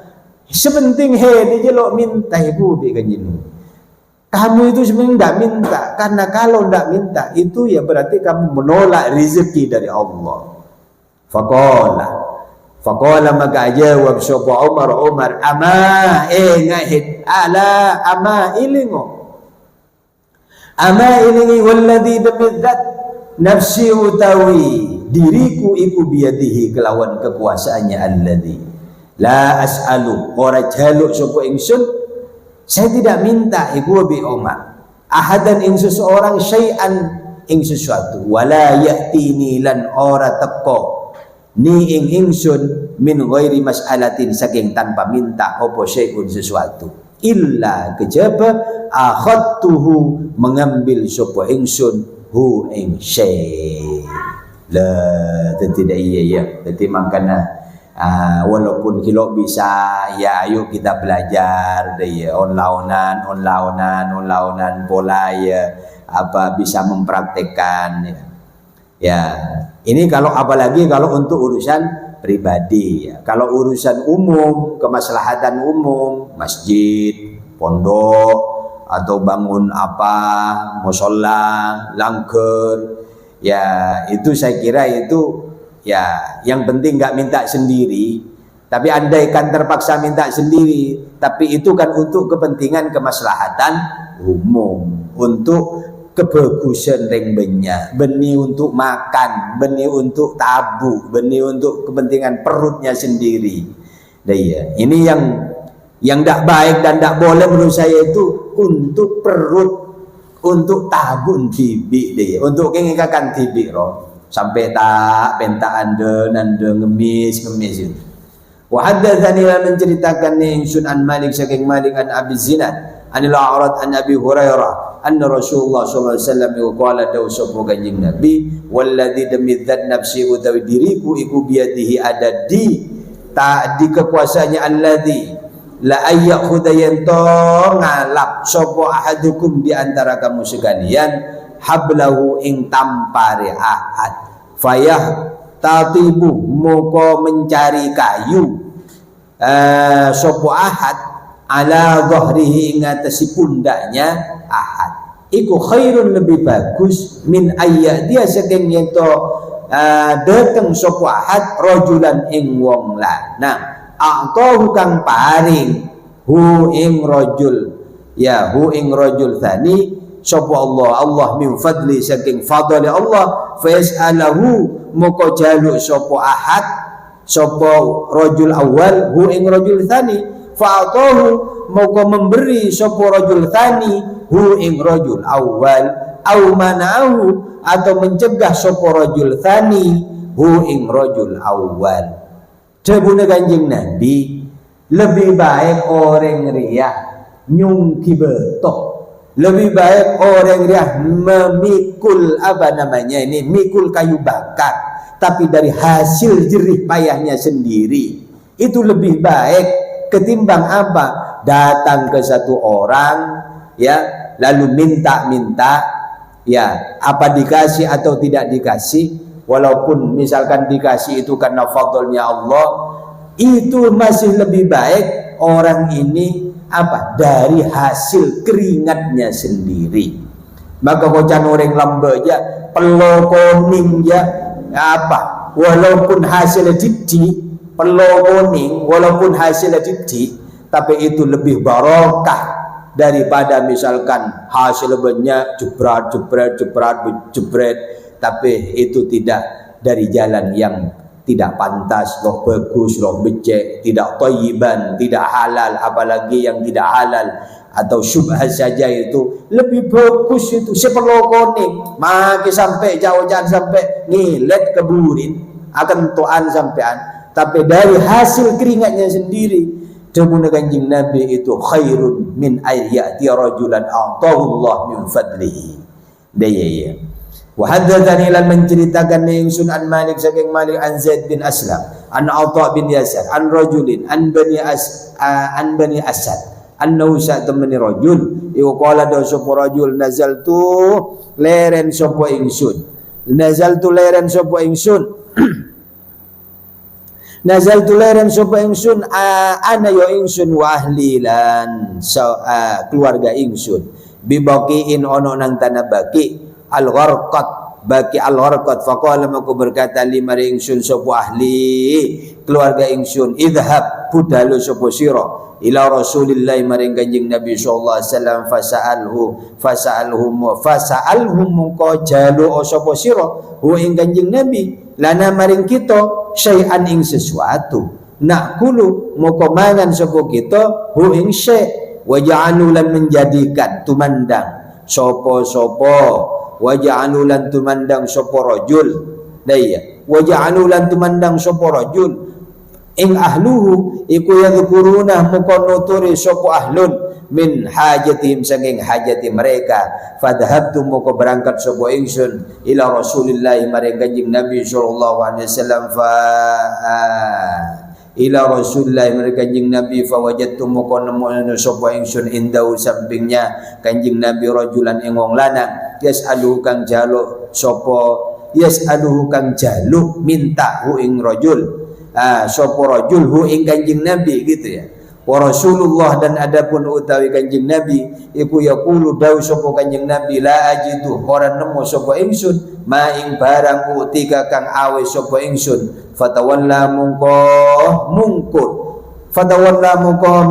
Sepenting dia jelok minta ibu bi kanjeng. Kamu itu sebenarnya ndak minta, karena kalau ndak minta itu ya berarti kamu menolak rezeki dari Allah. Faqala maka jawab sapa Umar ama ngahid ala ama ilingo walladzi bidzat nafsi utawi diriku iku biyadihi kelawan kekuasaannya alladzi la as'alu ora jaluk sapa ingsun, saya tidak minta iku bi Umar ahadan ing seseorang syai'an ing sesuatu, wala ya'tini lan ora teko ni ing ingsun min ghairi mas'alatin saking tanpa minta apa syai'un sesuatu, illa kejaba akhadtuhu mengambil sapa ingsun hu ing syai'. La tidak iya ya. Jadi makanya walaupun kilo bisa ya ayo kita belajar deh ya, onlaunan pola ya, apa bisa mempraktekkan ya. Ya, ini kalau apalagi kalau untuk urusan pribadi ya. Kalau urusan umum, kemaslahatan umum, masjid, pondok atau bangun apa, mushola, langker, ya itu saya kira itu ya yang penting nggak minta sendiri. Tapi andaikan terpaksa minta sendiri, tapi itu kan untuk kepentingan kemaslahatan umum, untuk kebagusan ringbenya, benih untuk makan, benih untuk tabu, benih untuk kepentingan perutnya sendiri. Nah, iya. Ini yang tidak baik dan tidak boleh menurut saya itu untuk perut, untuk tabun tibi deh, untuk ngikakan tibi roh sampai tak pentaan nande ngemis itu. Wa haddatsani menceritakan ingsun an Malik saking Malik an Abi Zinad anil A'rad an Abi Hurairah anna Rasulullah sallallahu alaihi wasallam qala dawu sapa kanjeng Nabi walladzi demi dzat nafsi utawi diriku iku biadihi ada di kekuasaannya alladzi la ayyakhudha yanto ngalap sapa ahadukum di antara kamu sekalian hablahu ing tampare ahad fayah tatibu moko mencari kayu sapa ahad ala dhahrihi ing atase pundaknya ahad iku khairun lebih bagus min ayya dia saking ento dateng sapa ahad rajulan ing wong lanang a'tahu kang paring hu ing rajul tsani sapa Allah min fadli saking fadli Allah fa yas'alahu moko jaluk sapa ahad sapa rajul awal hu ing rajul tsani fa'atahu moko memberi sapa rajul tsani hu ing rajul awal au mana'ahu atau mencegah sapa rajul tsani hu ing rajul awal. Jabune kanjeng Nabi lebih baik orang riah nyungki betok, lebih baik orang riah memikul mikul kayu bakar tapi dari hasil jerih payahnya sendiri itu lebih baik ketimbang apa datang ke satu orang ya lalu minta ya apa dikasih atau tidak dikasih. Walaupun misalkan dikasih itu karena fadlnya Allah, itu masih lebih baik orang ini apa dari hasil keringatnya sendiri. Maka kocan orang lambe ya pelokoning ya apa walaupun hasilnya didi pelokoning walaupun hasilnya didi tapi itu lebih barokah daripada misalkan hasil banyak jebret tapi itu tidak dari jalan yang tidak pantas, loh bagus, loh becek, tidak thayyiban, tidak halal, apalagi yang tidak halal atau syubhat saja itu lebih bagus itu seperlokoning maki sampai jauh jangan sampai ngilet keburin akan tuan sampean tapi dari hasil keringatnya sendiri demun kanjeng Nabi itu khairun min ayyati rajulan atahullah min fadlihi daya. Wa haddatsani lan menceritakan ingsun an Malik saking Malik an Zaid bin Aslam an Atha bin Yasar an rajulin an bani Asad annahu sa'tamani rajul iku qala da sapa rajul nazaltu leren sapa ingsun ana ya ingsun wa ahli lan keluarga ingsun bibaqiin ono nang tanah baqi al-gharqat baki al-gharqat faqala maka berkata lima ingsun sapa ahli keluarga ingsun idhab budalu sapa sira ila Rasulillah maring Kanjeng Nabi sallallahu alaihi wasallam fasa'alhum mongko jalu sapa sira hu ing Kanjeng Nabi lana maring kita syai'an ing sesuatu nakulu moko mangan sapa kita hu ing syai' wa ja'alu lan menjadikan tumandang sapa waja'alu lan tumandang sapa rajul daya waja'alu lan tumandang sapa rajul ing ahluhu iku yadhkuruna muka nuturi sapa ahlun min hajatihim saking hajati mereka fadhabtu muka berangkat sapa ingsun ila Rasulillah maring Kanjeng Nabi sallallahu alaihi wasallam ila Rasulillah maring Kanjeng Nabi fawajadtu muka nemu sapa ingsun indau sampingnya Kanjeng Nabi rajulan ing wong lanang yas'aluhu kang jaluk minta hu ing rajul sapa rajul hu ing Kanjeng Nabi gitu ya wa Rasulullah dan adapun utawi Kanjeng Nabi iku yaqulu dawu sapa Kanjeng Nabi la ajidu ora nemu sapa ingsun ma ing barang utika kang awe sapa ingsun fatawalla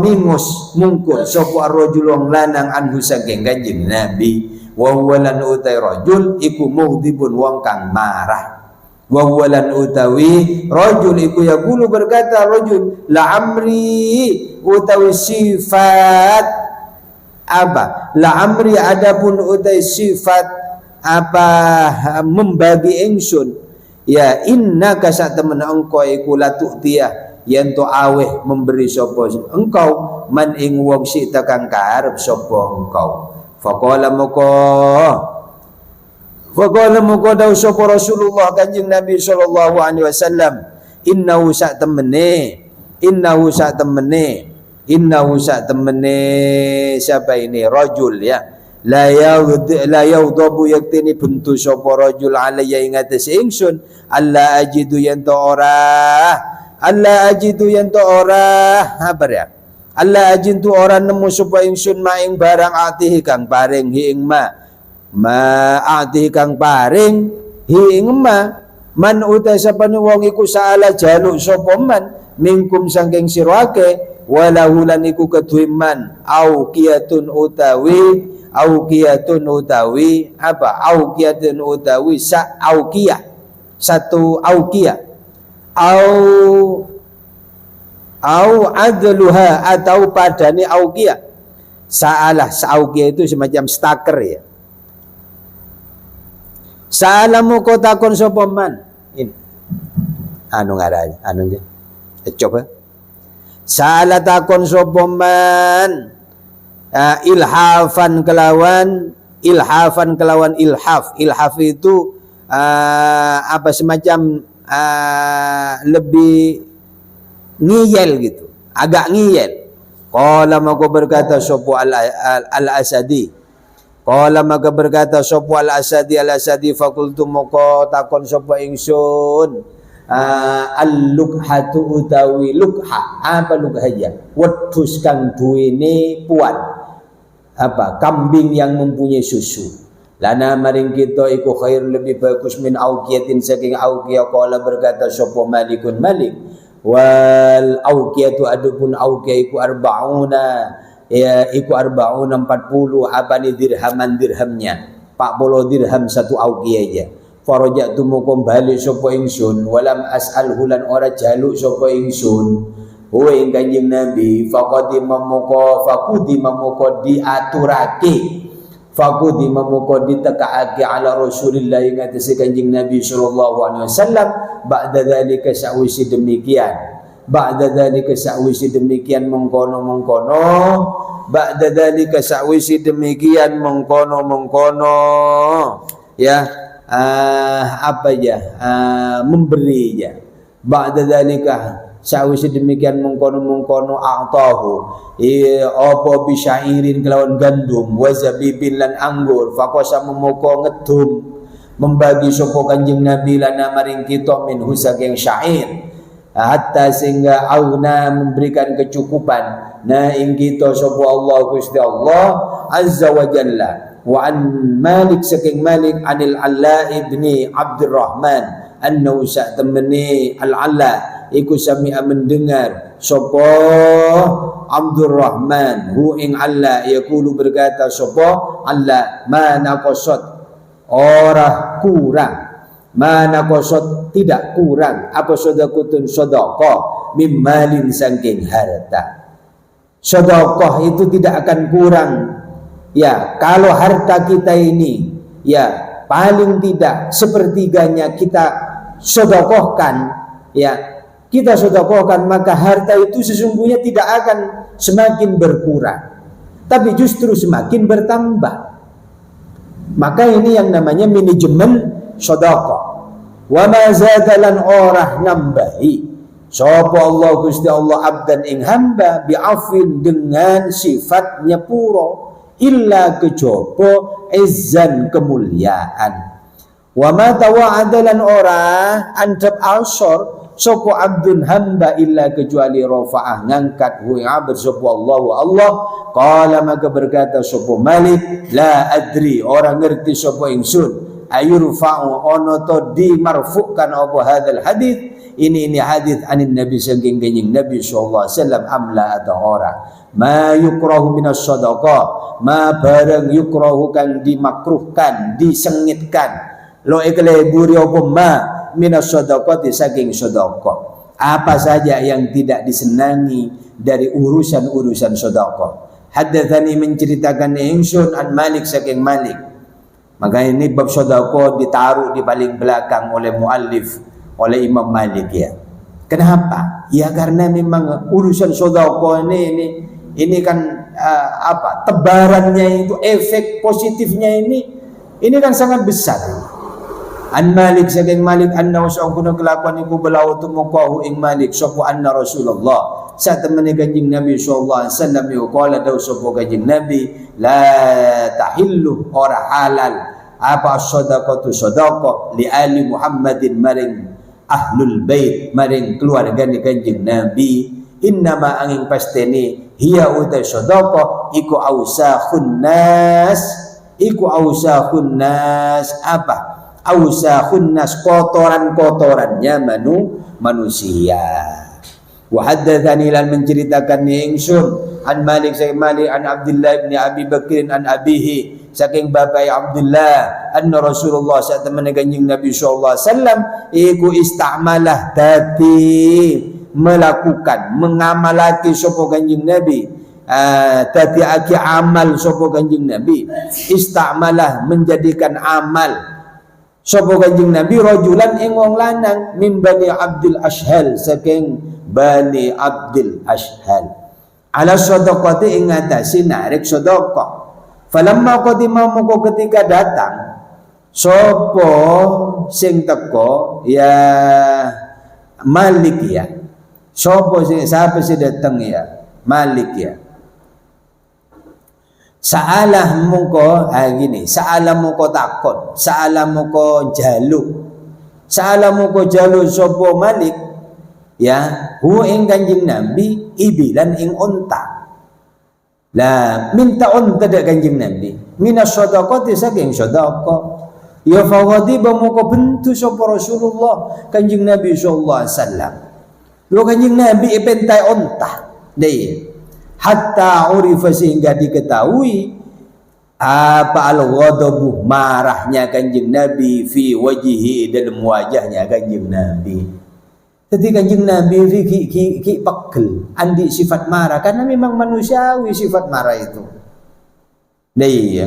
mingus mungkur sapa rajul wong lanang anhu saking Kanjeng Nabi wa huwa lan utai rajul iku mughdibun wong kang marah wa huwa lan utawi rajul iku yaqulu berkata rajul la amri utawi sifat apa la amri adapun utai sifat apa membagi ingsun ya innaka sak temen engko iku latu'tiyah yen to aweh memberi sapa engkau man ing wong sik kang karep sapa engkau Faqala muka daw sapa Rasulullah Kanjeng Nabi sallallahu alaihi wasallam, innahu sak temene siapa ini rajul ya, la yaghdabu yaktini bentu sapa rajul alayya ing atas ingsun, alla ajidu yen to ora apa ya, alla ajintu ora nemu sapa ingsun maing barang atihi kang paring hi ing ma atihi kang paring hi ing man uta sapane wong iku saala jaluk sapa man mingkum saking sirake walahu lan iku kedue man auqiyatun utawi sa auqiyah satu auqiyah au adluha atau padane auqiyah. Sa'alah sauqiyah itu semacam staker ya. Salamu kota kon sapa man. Ini anu ngaran anu coba. Sa'ala takon sapa man ilhaf. Ilhaf itu apa semacam lebih ngiyel gitu, agak ngiyel. Qala maka berkata sapa al-Asadi. Al-Asadi fakultu maka takon sapa ingsun al-lukhatu utawi lukha. Apa lukhaya? Wedhus kang duwene puan. Apa? Kambing yang mempunyai susu. Lana maring kita iku khair lebih bagus min auqiyatin saking auqiyah. Qala berkata sapa Malikun Malik, wal auqiyatu adupun auqiyah iku arba'una ya iku arba'una 40 apane dirhamnya 40 dirham satu auqiyah aja. Farajatu mukum balik sapa ingsun walam as'al hulan ora jaluk sapa ingsun ing Kanjeng Nabi fakudi mamuka ditekake ala Rasulillah ing atase Kanjeng Nabi sallallahu alaihi wasallam ba'da dzalika sa'wisi demikian mengkono ya memberi ya ba'da dzalika sawise demikian mengkono a'tahu apa bisyairin kelawan gandum wa zabibin lan anggur faqasa memoko ngedum membagi sapa Kanjeng Nabi lana maring kita min saking syair hatta sehingga auna memberikan kecukupan na ing kita sapa Allah Gusti Allah azza wa jalla. Wa an Malik saking Malik anil Alla ibni Abdurrahman annahu sa'tamani al-Alla iku sami'a mendengar sapa Abdurrahman hu ing Alla yaqulu berkata sapa Alla mana qasad ora kurang mana qasad tidak kurang apa sedekah sedekah mimmalin saking harta. Sedekah itu tidak akan kurang. Ya, kalau harta kita ini ya paling tidak sepertiganya kita sedekahkan, ya kita sedekahkan, maka harta itu sesungguhnya tidak akan semakin berkurang, tapi justru semakin bertambah. Maka ini yang namanya manajemen sedekah. Wa ma zadalan orah nambahi sapa Allah Gusti Allah abdan ing hamba bi'afin dengan sifat nyepuro illa kejaba izzan kemuliaan. Wa ma tawa'adalan ora antap alsor sapa abdun hamba illa kecuali rafa'ah ngangkat hu abd sapa Allah qala maka berkata sapa Malik la adri ora ngerti sapa ingsun ayurfa'u ono to dimarfu'kan apa hadzal hadits ini hadis anin Nabi saking Kanjeng Nabi sallallahu alaihi wasallam amla atau ora ma yukrahu minas sadaqah ma barang yukrahu kang dimakruhkan disengitkan lo ikle buri apa ma minas sadaqah saking sedekah apa saja yang tidak disenangi dari urusan-urusan sedekah. Haddatsani menceritakan ingsun an Malik saking Malik. Maka ini bab sedekah ditaruh di paling belakang oleh muallif oleh Imam Malik ya. Kenapa? Ya karena memang urusan sedekah ini kan tebarannya itu, efek positifnya ini kan sangat besar. An Malik saking Malik anna usang kuna kelakuan iku belau tumukahu ing Malik sapa anna Rasulullah saat temene kanjeng Nabi sallallahu alaihi wasallam qala daw sapa kanjeng Nabi la tahillu ora halal apa shadaqatu shadaqah li ali Muhammadin maring ahlul bait maring keluargane kanjeng Nabi innama angin pasteni hiya uta shadaqah iku ausakhun nas apa ausahun nas kotoran-kotorannya manusia. Wa haddatsani lan menceritakan ingsun an Malik saking Malik an Abdullah bin Abi Bakr an abihi saking bapak Abdullah anna Rasulullah saat temene kanjeng Nabi sallallahu alaihi wasallam iku istamalah dadi melakukan mengamalati sapa kanjeng Nabi dadi aki amal sapa kanjeng Nabi istamalah menjadikan amal sapa kanjeng Nabi rajulan ing wong lanang min Bani Abdul Ashhal saking Bani Abdul Ashhal ala shadaqati ing ngatasi narik sedekah falamma qadima moko ketika datang sapa sing teko ya Malik ya sapa sing datang ya Malik ya Sa'alah muko gini, sa'alah muko takon, sa'alah muko jaluk sapa Malik ya, hu ing kanjeng Nabi ibilan ing unta. Lah minta unta dak kanjeng Nabi, minas shadaqati saking sedekah. Ya fawadi muko bentu sapa Rasulullah kanjeng Nabi sallallahu alaihi wasallam. Lo kanjeng Nabi ipentai unta. Deh. Hatta urifa sehingga diketahui apa al-ghadabu marahnya kanjeng Nabi fi wajhihi dalam wajahnya kanjeng Nabi. Jadi kanjeng Nabi ki pegel andi sifat marah karena memang manusiawi sifat marah itu. Nah iya.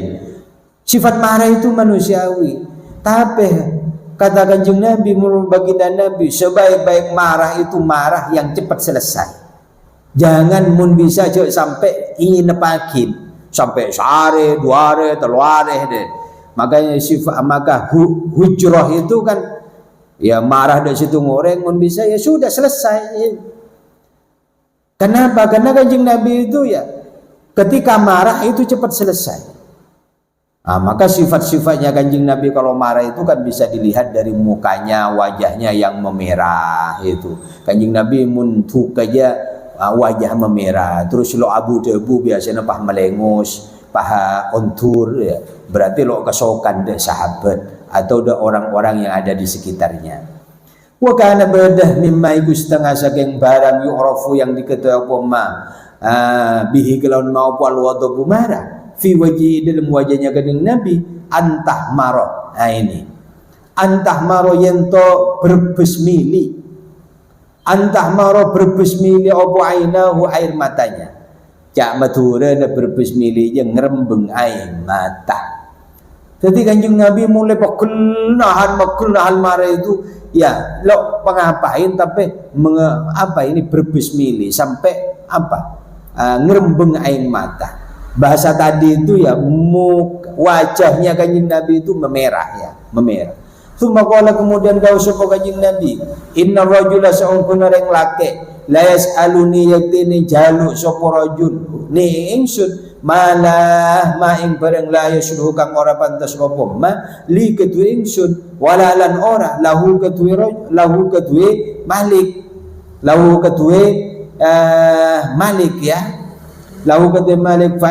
Sifat marah itu manusiawi. Tapi kata kanjeng Nabi menurut baginda Nabi sebaik-baik marah itu marah yang cepat selesai. Jangan mun bisa sampai ingin nepakin sampai sehari, 2 hari, 3 hari deh. Makanya maka hujrah itu kan ya marah dari situ ngoreng mun bisa ya sudah selesai. Kenapa? Karena kanjeng Nabi itu ya ketika marah itu cepat selesai. Maka sifat-sifatnya kanjeng Nabi kalau marah itu kan bisa dilihat dari mukanya, wajahnya yang memerah itu. Kanjeng Nabi mun tuk aja wajah memerah, terus lo abu debu biasanya pah melengus, pah ontur ya. Berarti lo kesokan deh sahabat atau deh orang-orang yang ada di sekitarnya. Wa kana badah mimma iku setengah saking barang yu'rafu yang diketahui apa ma bihi kelawan mau pal wadabu marah fi wajhi dalam wajahnya kanjeng Nabi antah maro. Ini antah maro yento berbesmili antah maro berbesmili opo ainahu air matanya cak matura na berbesmili yang ngerembeng air mata. Jadi kanjeng Nabi mulai pekul nahan marah itu ya lo pengapain tapi berbesmili sampai ngerembeng air mata. Bahasa tadi itu ya wajahnya kanjeng Nabi itu memerah. Tsumma qala kemudian kau sapa kanjeng Nabi, inna rajula sa'ungkuna reng lake la yas'aluni yaktini jaluk sapa rajul ni ingsun malah ma ing bareng la yasluhu kang ora pantas apa ma li kedue ingsun wala lan ora lahu kedue Malik fa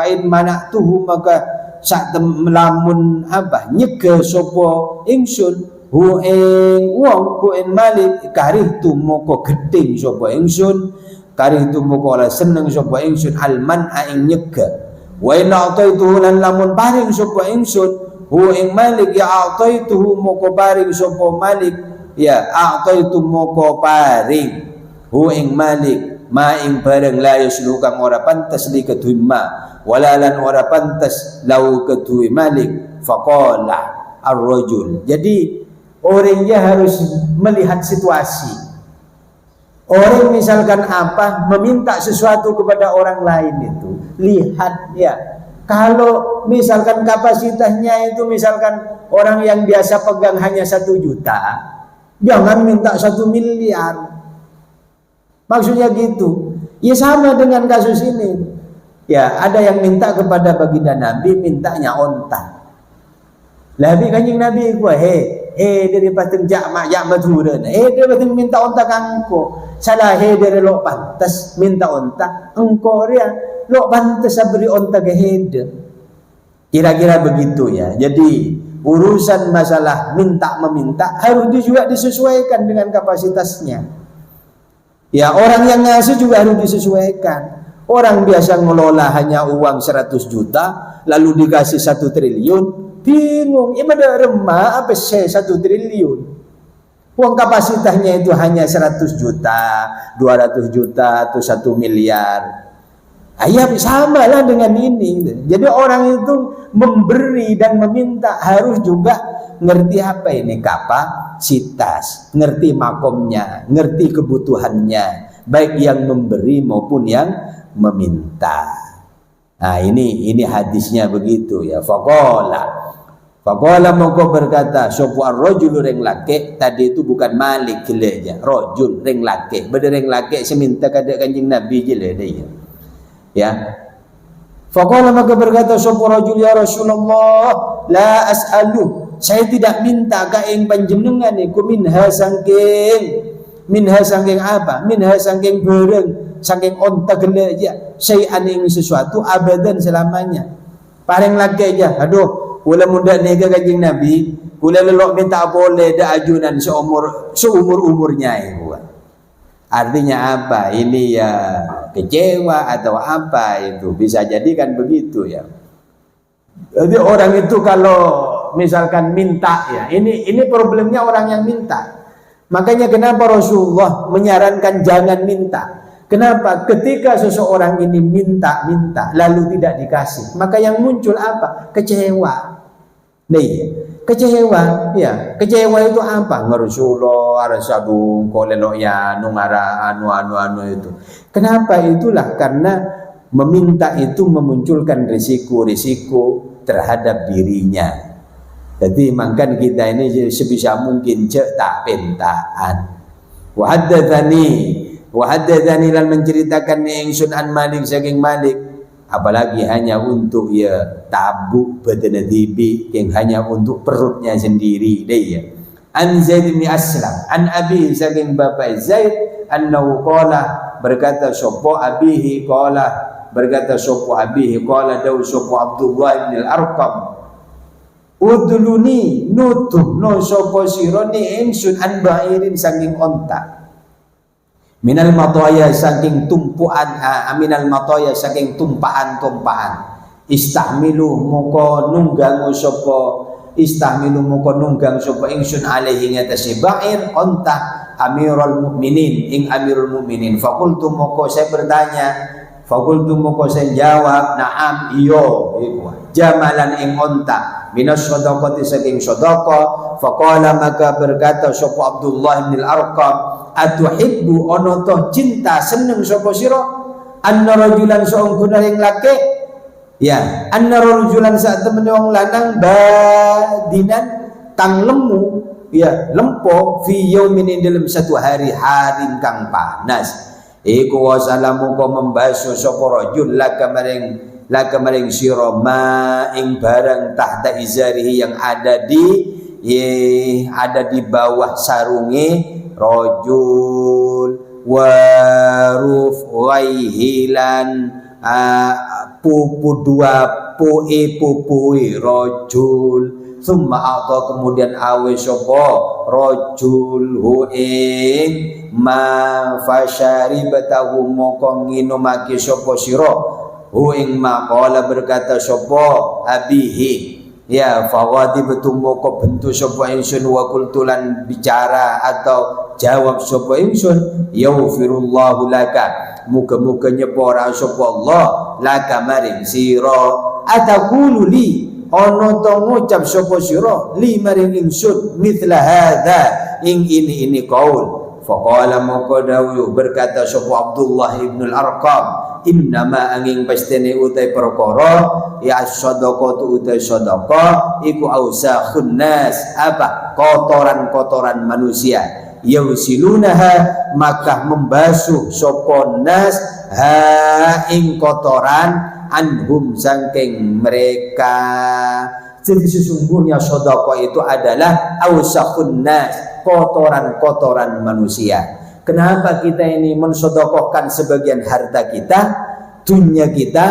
in mana'tuhu maka sak melamun nyegah sapa ingsun hu ing wong ku ing Malik karihtu moko gedeng sapa ingsun karihtu moko ora seneng sapa ingsun alman ing nyegah wa inna itu lan lamun paring sapa ingsun hu ing Malik ya ataituhu moko paring sapa Malik ya ataitu moko paring hu ing Malik ma ing bareng la yuslu kang ora pantas li kedue ma walalan ora pantas lau kedue Malik faqala ar-rajul. Jadi orangnya harus melihat situasi. Orang misalkan apa meminta sesuatu kepada orang lain itu, lihat ya. Kalau misalkan kapasitasnya itu misalkan orang yang biasa pegang hanya 1 juta, jangan minta 1 miliar. Maksudnya gitu. Ya sama dengan kasus ini. Ya, ada yang minta kepada baginda Nabi, mintanya onta. Labi kanjing Nabi gua, dari pateng jak maturun. Dia pateng minta onta kangko. Salah dari lo pantas minta onta. Engkau dia lo pantas beri onta ke hede. Kira-kira begitu ya. Jadi urusan masalah minta meminta harus juga disesuaikan dengan kapasitasnya. Ya, orang yang ngasih juga harus disesuaikan. Orang biasa ngelola hanya uang 100 juta lalu dikasih 1 triliun, bingung. Pada remah apa sih 1 triliun? Uang kapasitasnya itu hanya 100 juta, 200 juta atau 1 miliar. Ya sama lah dengan ini. Jadi orang itu memberi dan meminta harus juga ngerti apa ini kapasitas, ngerti makomnya, ngerti kebutuhannya, baik yang memberi maupun yang meminta. Nah ini hadisnya begitu ya. Faqala mongko berkata sapa ar-rajul ring laki, tadi itu bukan Malik jeleja, rajul ring laki, beda ring laki seminta kada Kanjeng Nabi jele dia. Ya. Faqala maka berkata sapa rajul ya Rasulullah, la as'alu, saya tidak minta ka ing panjenengan iku minha sangking apa? Minha sangking bareng, sangking onta geleja, syai'an ing sesuatu abadan selamanya. Paling lagi aja, aduh, kula muda nega Kanjeng Nabi, kula lelok minta boleh da ajunan seumur-umurnya ibu. Artinya apa? Ini ya kecewa atau apa itu, bisa jadi kan begitu ya. Jadi orang itu kalau misalkan minta ya, ini problemnya orang yang minta. Makanya kenapa Rasulullah menyarankan jangan minta. Kenapa? Ketika seseorang ini minta lalu tidak dikasih, maka yang muncul apa? Kecewa. Nih, kecewa ya. Kecewa itu apa? Rasulullah arasadung kolelo ya nungara anu itu. Kenapa? Itulah karena meminta itu memunculkan risiko terhadap dirinya. Jadi makan kita ini sebisa mungkin tak pentaan. Wahaddatsani lan menceritakan ingsun an Malik saking Malik, apalagi hanya untuk ya tabuk badana tibi yang hanya untuk perutnya sendiri dia. An Zaid bin Aslam an abi saking bapak Zaid annahu qala berkata sapa abihi qala berkata sapa abihi qala dawu sapa Abdullah bin al-Arqam udluni nutuh no sapa sirone ingsun an ba'irin saking onta minal mataya saking tumpuan minal mataya saking tumpahan istahmilu moko nunggang sapa ingsun alaihi ngatasi ba'ir onta amirul mukminin ing amirul mukminin. Fakultu moko saya jawab na'am iyo jamalan ing onta minas shadaqati saking shadaqah. Faqala maka berkata sapa Abdullah bin al-Arqam atuhibbu ono toh cinta seneng sapa sira anna rajulan saungkuna ing laki ya anna rajulan sak temene wong lanang badinan kang lemu ya lempo fi yaumin dalam satu hari kang panas iku wasalamu ko membaso sapa rajul laka maring sira ma ing barang tahta izarihi yang ada di bawah sarunge rajul waruf waihilan pupui rajul summa atau kemudian awe sapa rajul hu ing ma fasyaribatahu moko nginumake sapa sira hu ing ma qala berkata sapa abihi ya fawadi betul moko bentu sapa ingsun wa kultulan bicara atau jawab sapa ingsun yaufirullahu laka muga-muga nyepora sapa Allah laka maring sira ataqulu li ono to ngucap sapa sira li maring ingsun mithla hadza ing ini qaul Faqala maka dawuh berkata sapa Abdullah ibn al-Arqam, innama angin pastene utai perkara ya sadaqatu utai sedekah iku ausakhun nas, apa kotoran-kotoran manusia, yausilunaha maka membasuh sapa nas ha ing kotoran anhum saking mereka. Jadi sesungguhnya sedekah itu adalah ausakhun nas, kotoran-kotoran manusia. Kenapa kita ini mensedekahkan sebagian harta kita, dunia kita,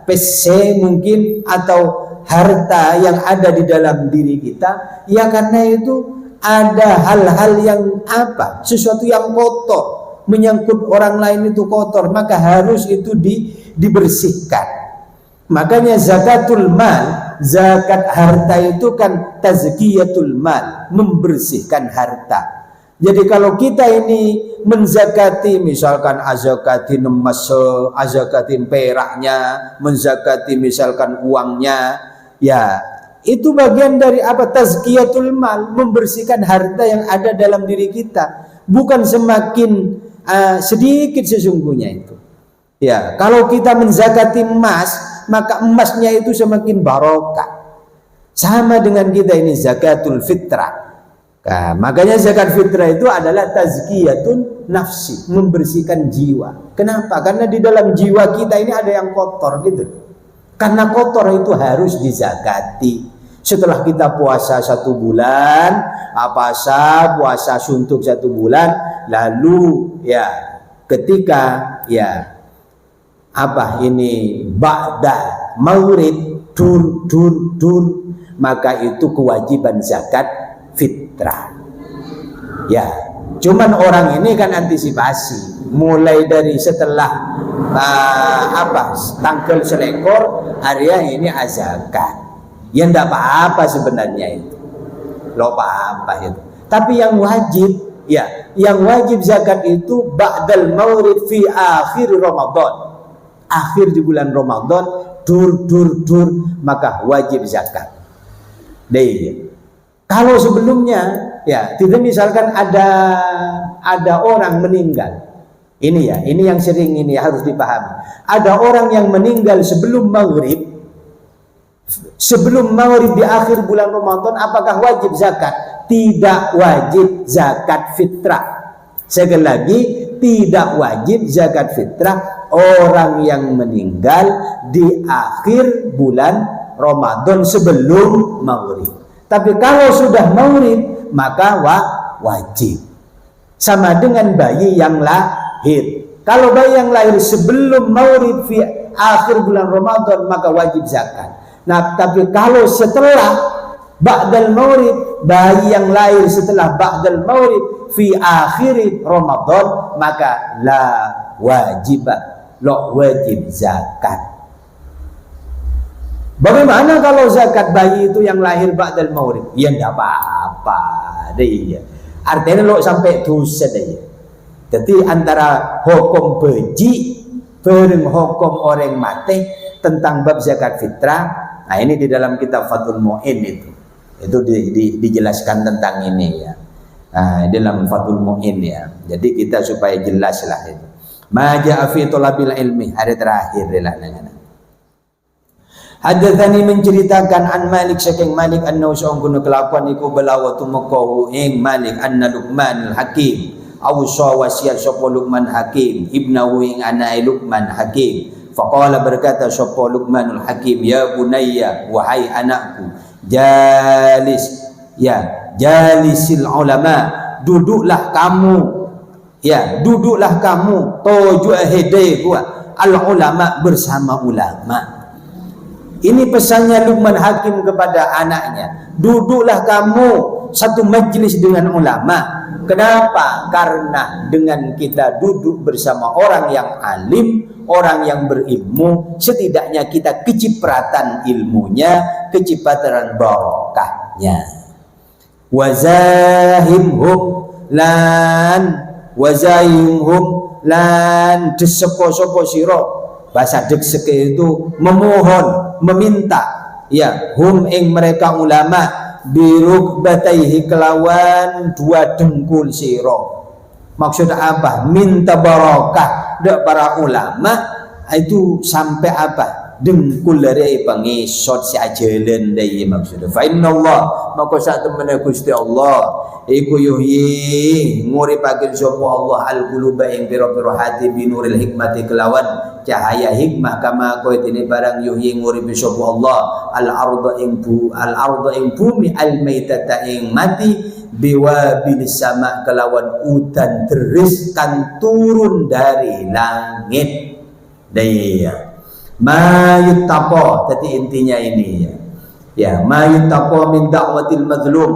PC mungkin, atau harta yang ada di dalam diri kita? Ya karena itu ada hal-hal yang apa? Sesuatu yang kotor, menyangkut orang lain itu kotor, maka harus itu dibersihkan. Makanya zakatul mal, zakat harta itu kan tazkiyatul mal, membersihkan harta. Jadi kalau kita ini menzakati, misalkan azakatin emas, azakatin peraknya, menzakati misalkan uangnya, ya itu bagian dari apa? Tazkiyatul mal, membersihkan harta yang ada dalam diri kita. Bukan semakin sedikit sesungguhnya itu. Ya, kalau kita menzakati emas, maka emasnya itu semakin barokah. Sama dengan kita ini zakatul fitrah. Nah, makanya zakat fitrah itu adalah tazkiyatun nafsi, membersihkan jiwa. Kenapa? Karena di dalam jiwa kita ini ada yang kotor gitu. Karena kotor itu harus dizakati. Setelah kita puasa 1 bulan, puasa suntuk 1 bulan, lalu ya ketika ya ba'da maghrib dur maka itu kewajiban zakat fitrah. Ya, cuman orang ini kan antisipasi, mulai dari setelah tanggal selekor area ini zakat. Ya enggak apa-apa sebenarnya itu. Lo apa-apa itu. Tapi yang wajib zakat itu ba'dal maghrib fi akhir Ramadan. Akhir di bulan Ramadan dur maka wajib zakat. Kalau sebelumnya ya tidak, misalkan ada orang meninggal. Ini yang sering ini harus dipahami. Ada orang yang meninggal sebelum maghrib di akhir bulan Ramadan, apakah wajib zakat? Tidak wajib zakat fitrah. Sekali lagi, tidak wajib zakat fitrah orang yang meninggal di akhir bulan Ramadan sebelum maghrib. Tapi kalau sudah maghrib maka wajib. Sama dengan bayi yang lahir. Kalau bayi yang lahir sebelum maghrib di akhir bulan Ramadan maka wajib zakat. Nah, tapi kalau setelah ba'dal maghrib, bayi yang lahir setelah ba'dal maghrib fi akhir Ramadan maka la wajib zakat. Bagaimana kalau zakat bayi itu yang lahir ba'dal maghrib? Ya enggak apa-apa deh. Artinya lo sampai dosa deh. Jadi antara hukum beji bareng hukum orang mati tentang bab zakat fitrah. Nah, ini di dalam kitab Fathul Mu'in itu dijelaskan tentang ini ya. Nah, dalam Fathul Mu'in ya. Jadi kita supaya jelas lah itu. Ma ja'a fi talabil ilmi, hari terakhir lah nana. Hadatsani menceritakan an Malik saking Malik annahu sa'ungkun kelakuan iku belawatu maqahu ing Malik anna Luqman al-Hakim awsa wasiat sapa Luqman Hakim ibnahu ing anake Luqman Hakim. Faqala berkata sapa Luqmanul Hakim, ya bunayya, wahai anakku, jalisil ulama, duduklah kamu toju hede gua al ulama, bersama ulama. Ini pesannya Luqman Hakim kepada anaknya, duduklah kamu satu majlis dengan ulama. Kenapa? Karena dengan kita duduk bersama orang yang alim, orang yang berilmu, setidaknya kita kecipratan ilmunya, kecipratan barokahnya. Wazahimhum lan desepo-sepo siro. Bahasa dekseke itu memohon, meminta. Ya, hum ing mereka ulama biruk bataihi kelawan 2 dengkul siro. Maksud apa? Minta barokah dak para ulama itu sampai apa? Dengkul dari pengisot si ajalan dari maksudnya. Fa innallaha maka sak temene Gusti Allah iku yuhyi nguripaken sapa Allah al quluba ing pira-pira hati binuril hikmati kelawan cahaya hikmah kama koitine barang yuhyi nguripi sapa Allah al arda ing bumi al maitata ing mati biwa bilis sama kelawan udan deris kan turun dari langit. Daya mayut tapo, tadi intinya ini ya mayut tapo min da'watil madlum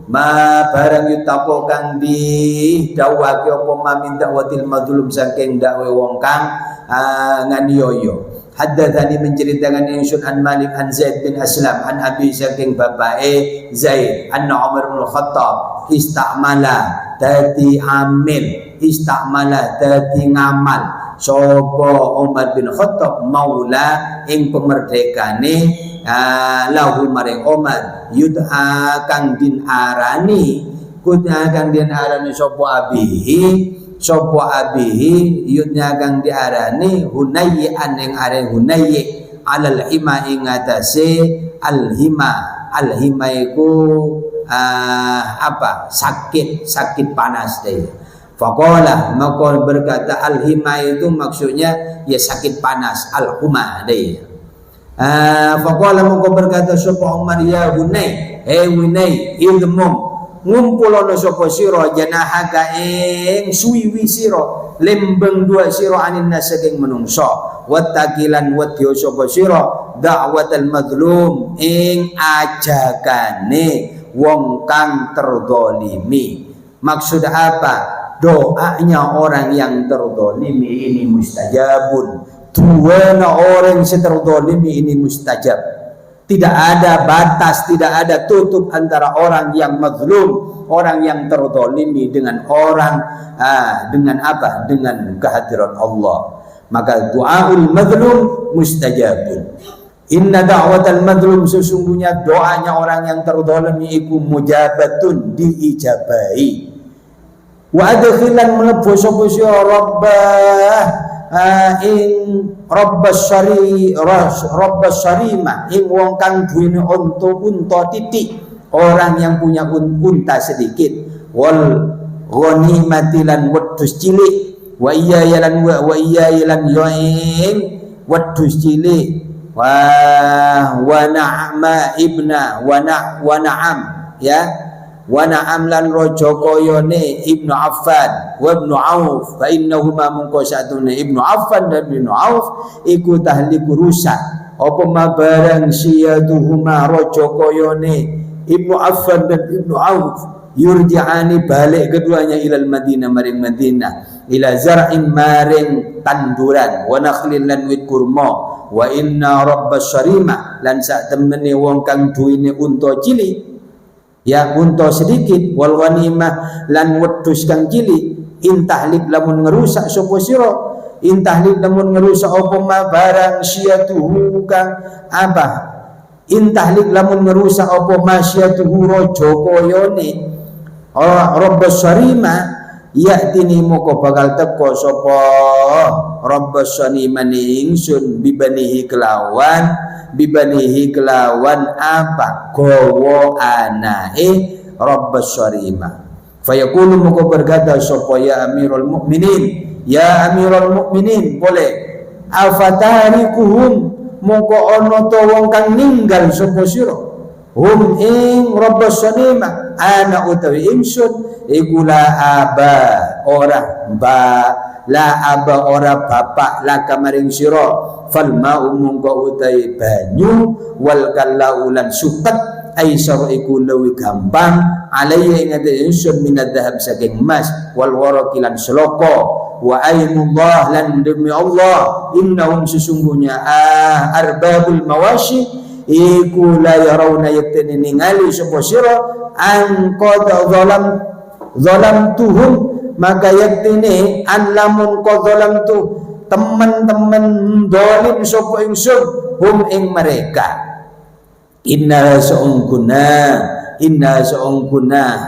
ma barang yutapo kang di dawake apa ma min da'watil madlum saking dakwe wong kang nganiyoyo. Haddatsani menceritakan Insun an Malik an Zaid bin Aslam an Abi saking bapake Zaid anna Umar bin Khattab istamala dadi amil istamala dadi ngamal sapa Umar bin Khattab maula ing pemerdekane lahu maring Umar yudha kang din arani kudnya kang din arani sapa abihi yudha kang diarani Hunayyi aning are Hunayyi alal hima ing atase alhima iku apa sakit panas deh. Faqala maka berkata alhima itu maksudnya ya sakit panas alhuma deh. Faqala maka berkata sapa Umar ya Hunay Hunay ilmum ngumpulono sapa sira janahaka ing suwiwi sira lembeng dua sira anin nas saking menungso wattakilan wadya sapa sira da'watal madlum ing ajakane wong kang terdolimi. Maksud apa? Doanya orang yang terdolimi ini mustajabun. Duana orang yang terdolimi ini mustajab. Tidak ada batas, tidak ada tutup antara orang yang mazlum, orang yang terdolimi dengan orang dengan apa? Dengan kehadiran Allah. Maka doaul mazlum mustajabun. Inna da'watal mazlum sesungguhnya doanya orang yang terdolimi iku mujabatun diijabahi. Wa adkhilan mlebu sapa sira rabbah ing rabbas syarima ing wong kang duwene unta titik orang yang punya unta sedikit wal ghanimati lan wedhus cilik wa iya yalan yoing wedhus cilik wa na'ma ibna wa na'am ya wa na'am lan raja kayane Ibnu Affan wa Ibnu Auf fa innahuma munqasatuna Ibnu Affan dan Ibnu Auf iku tahliku rusak apa mabarang siyatuhuma raja kayane Ibnu Affan dan Ibnu Auf yurja'ani balik keduanya ilal Madinah maring Madinah ila zar'in maring tanduran wa nakhlin lan wit kurma wa inna rabbas syarima lan sak temene wong kang duwene unta cilik ya unta sedikit wal ghanimah lan wedhus kang cilik intahlik lamun ngerusak sapa sira intahlik lamun ngerusak apa ma barang siyatuhu kang apa intahlik lamun ngerusak apa ma siyatuhu raja kayane rabbas syarima ya'tini moko bakal teko sapa rabbas syarima ingsun bibanihi kelawan apa gowo anae rabbas syarima fayaqulu moko berkata sapa ya amirul mukminin boleh afatarikuhum moko ana to wong kang ninggal sapa sira hum ing rabbas syarima ana utawi ingsun iku la aba ora bapak la kamaring sira fal ma'u mungko utai banyu wal kalaulan supat aisar iku luwih gampang alaiya ing ate ingsun minad dhahab saking emas wal warakilan seloko wa ainullah lan demi Allah innahum sesungguhnya arbabul mawashi iku la yarawna yaktini ningali sapa sira an qad zalamtuhum maka yaktini an lamun qad zalamtu teman-teman dolim sapa ingsun hum ing mereka inna sa'ungkuna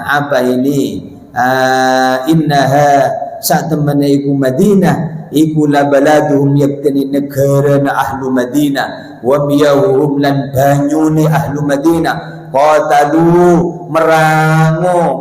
apa ini innaha saat temene iku Madinah iku la baladuhum yaktani negarana ahlu Madinah wa miyahum lan banyune ahlu Madinah qatalu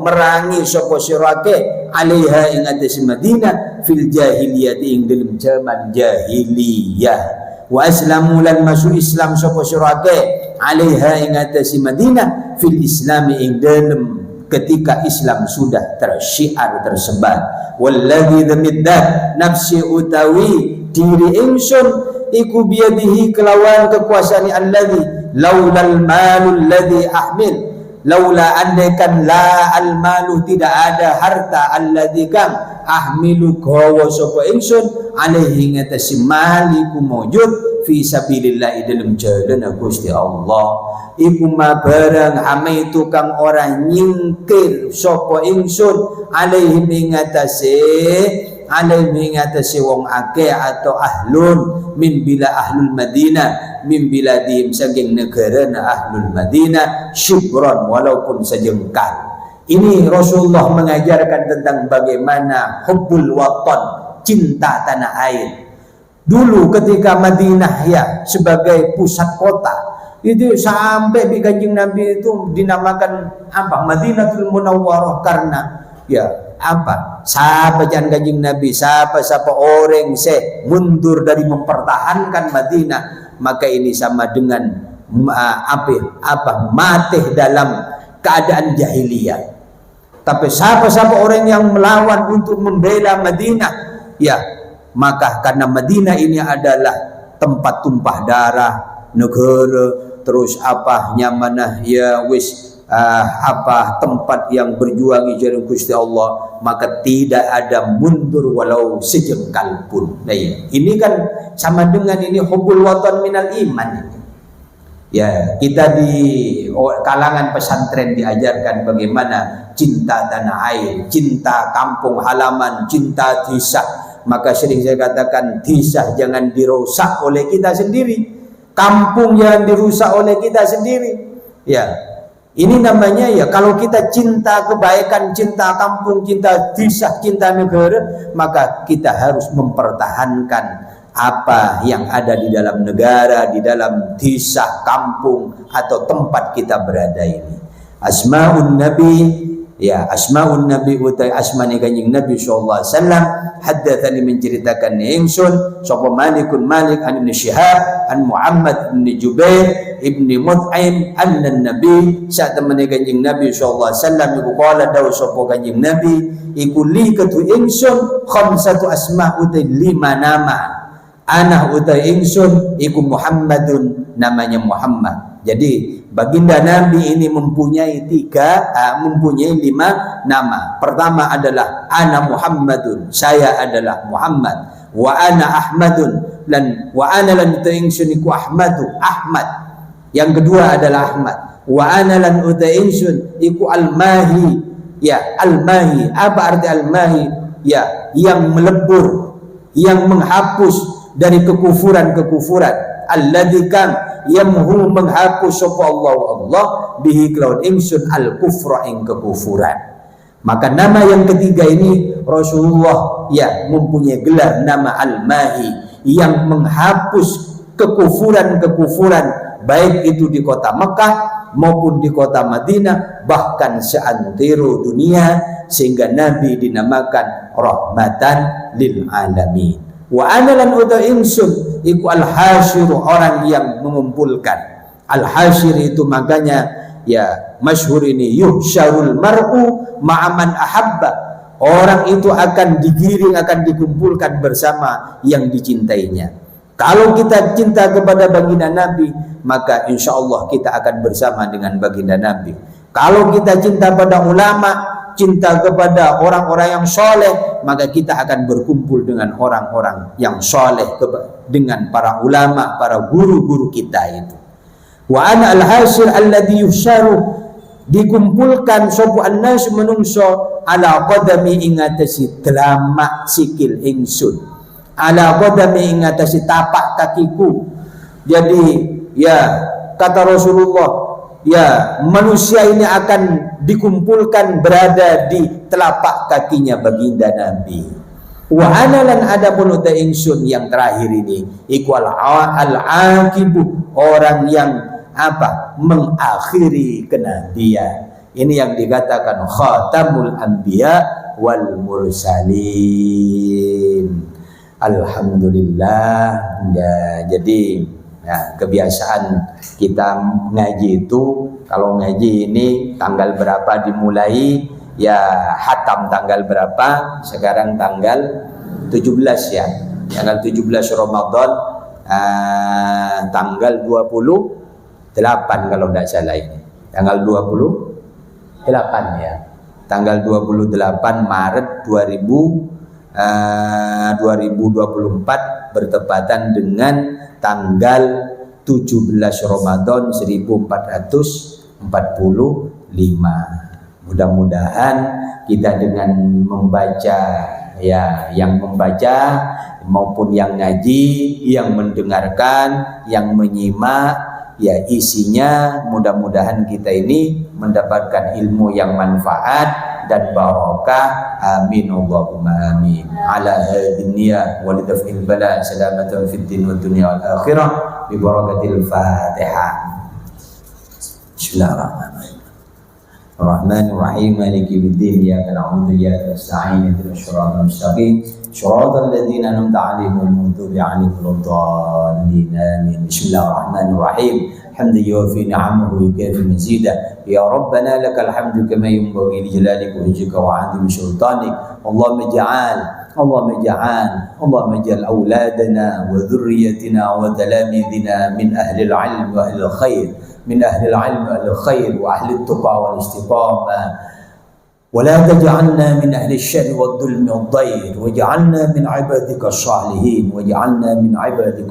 merangi sapa sirake alaiha ing atas Madinah fil jahiliyah ing dalam zaman jahiliyah wa aslamu lan masuk Islam sapa sirake alaiha ing atas Madinah fil Islam ing dalam ketika Islam sudah tersyiar tersebar. Walladzi dzamiddat nafsi utawi diri ingsun iku biyadihi kelawan kekuasaan alladzi laulal malul ladzi ahmil laula andaikan la al malu tidak ada harta alladzi kang ahmilu gawa sapa ingsun alaihi ngatasi maliku mujud fi sabilillah dalam jalan Gusti Allah iku ma barang amaitu kang ora nyingkir sapa ingsun alaihi ngatasi wong akeh atau ahlun min bila ahlul Madinah min biladim saking negara ahlul Madinah syukron walaupun sejengkal. Ini Rasulullah mengajarkan tentang bagaimana hubbul watan, cinta tanah air. Dulu ketika Madinah ya sebagai pusat kota itu sampai di Kanjeng Nabi itu dinamakan apa? Madinatul Munawwarah karena ya apa? Siapa jangan Kanjeng Nabi, siapa orang mundur dari mempertahankan Madinah, maka ini sama dengan mati dalam keadaan jahiliyah. Tapi siapa orang yang melawan untuk membela Madinah, ya maka karena Madinah ini adalah tempat tumpah darah negara, terus nyamanah ya wis tempat yang berjuang jalan Gusti Allah, maka tidak ada mundur walau sejengkal pun. Nah, ini kan sama dengan ini hubbul watan minal iman. Ya, kita di kalangan pesantren diajarkan bagaimana cinta tanah air, cinta kampung halaman, cinta desa. Maka sering saya katakan desa jangan dirusak oleh kita sendiri, kampung jangan dirusak oleh kita sendiri. Ya, ini namanya ya kalau kita cinta kebaikan, cinta kampung, cinta desa, cinta negara, maka kita harus mempertahankan apa yang ada di dalam negara, di dalam desa, kampung atau tempat kita berada ini. Asmaun Nabi, ya asmaun Nabi utai asmani Kanjeng Nabi sallallahu alaihi wasallam haddatsani menceritakan ingsun sapa Malikun Malik an Ibnu Syihab an Muhammad bin Jubair ibni Mut'im anna Nabi saat temene Kanjeng Nabi sallallahu alaihi wasallam iku qala dawu sapa Kanjeng Nabi iku li ketu ingsun khamsatu asma utai 5 nama ana utai ingsun iku Muhammadun namanya Muhammad. Jadi baginda Nabi ini mempunyai 5 nama. Pertama adalah ana Muhammadun, saya adalah Muhammad. Wa ana Ahmadun, dan wa ana lan ingsun iku Ahmadu, Ahmad. Yang kedua adalah Ahmad. Wa ana lan ingsun iku Al-Mahi. Ya, Al-Mahi. Apa arti Al-Mahi? Ya, yang melebur, yang menghapus dari kekufuran-kekufuran. Alladzi kan yamhu menghapus sapa Allah bihi kelawan ingsun al-kufra ing kekufuran. Maka nama yang ketiga ini Rasulullah ya mempunyai gelar nama Al-Mahi yang menghapus kekufuran-kekufuran baik itu di kota Mekah maupun di kota Madinah, bahkan seantero dunia, sehingga Nabi dinamakan rahmatan lil alamin. Wa ana lan uta ingsun iku al-hasyir, orang yang mengumpulkan. Al-hasyir itu makanya ya masyhur ini yuhsyarul mar'u ma'aman ahabba, orang itu akan digiring, akan dikumpulkan bersama yang dicintainya. Kalau kita cinta kepada baginda Nabi, maka insya Allah kita akan bersama dengan baginda Nabi. Kalau kita cinta pada ulama, cinta kepada orang-orang yang soleh, maka kita akan berkumpul dengan orang-orang yang soleh, dengan para ulama, para guru-guru kita itu. Wa ana al-hasyir alladhi yuhsyaru, dikumpulkan sopu an-nas menungso ala qadami ingatasi telamak sikil ingsun, ala qadami ingatasi tapak kakiku. Jadi ya kata Rasulullah, ya manusia ini akan dikumpulkan berada di telapak kakinya baginda Nabi. Wa analan adapun uta ingsun yang terakhir ini iku al-aqibu, orang yang mengakhiri kenabian. Ini yang dikatakan khatamul anbiya wal mursalin. Alhamdulillah. Ya, jadi kebiasaan kita ngaji itu, kalau ngaji ini tanggal berapa dimulai, ya hatam tanggal berapa, sekarang tanggal 17 ya. Tanggal 17 Ramadan, tanggal 28 kalau tidak salah ini. Tanggal 28 ya. Tanggal 28 Maret 2024 bertepatan dengan tanggal 17 Ramadan 1445. Mudah-mudahan kita dengan membaca, ya, yang membaca maupun yang ngaji, yang mendengarkan, yang menyimak, ya isinya mudah-mudahan kita ini mendapatkan ilmu yang manfaat dan barokah. Amin Allahumma amin. Ala hadhihi niyyah wa lidaf'il bala salamatan fid din wad dunya wal akhirah bi barakatil Fatihah. Bismillahirrahmanirrahim. Ar-Rahmanir-Rahim, Maliki yaumiddin, iyyaka na'budu wa iyyaka nasta'in, ihdinas siratal mustaqim, siratal ladzina an'amta 'alaihim ghairil maghdubi 'alaihim waladdallin. Amin. Bismillahirrahmanirrahim. حمد يوفي نعمه ويكافي مزيدا يا ربنا لك الحمد كما ينبغي لجلالك ووجهك وعظيم سلطانك. اللهم اجعل أولادنا وذريتنا وتلاميذنا من أهل العلم وأهل الخير وأهل التقى والاستقامة، ولا تجعلنا من أهل الشر والظلم والضير، واجعلنا من عبادك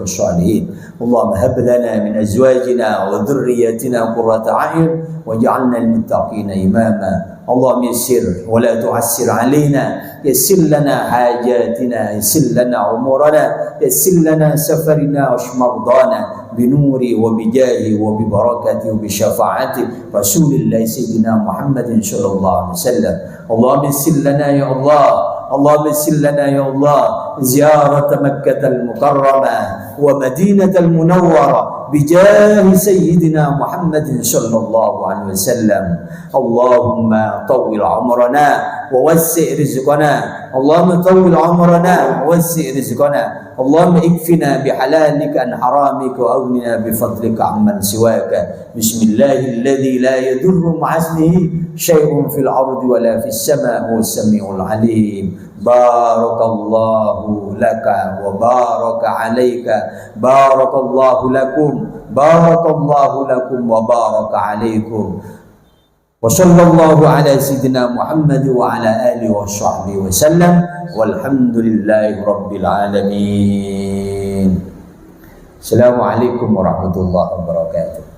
الصالحين اللهم هب لنا من أزواجنا وذريتنا قرة أعين واجعلنا للمتقين إماما. اللهم يسر ولا تعسر علينا، يسر لنا حاجاتنا، يسر لنا أمورنا، يسر لنا سفرنا واشف مرضانا بنور وبجاه وببركة وبشفاعة رسول الله سيدنا محمد صلى الله عليه وسلم. اللهم يسر لنا يا الله، اللهم يسر لنا يا الله زيارة مكة المكرمة ومدينة المنورة بجاه سيدنا محمد صلى الله عليه وسلم. اللهم طول عمرنا ووسع رزقنا، اللهم طول عمرنا ووسع رزقنا، اللهم اكفنا بحلالك عن حرامك واغننا بفضلك عمن سواك. بسم الله الذي لا يضر مع اسمه شيء في الارض ولا في السماء، هو السميع العليم. بارك الله لك وبارك عليك، بارك الله لكم وبارك عليكم. وصلى الله على سيدنا محمد وعلى آله وصحبه وسلم، والحمد لله رب العالمين. السلام عليكم ورحمة الله وبركاته.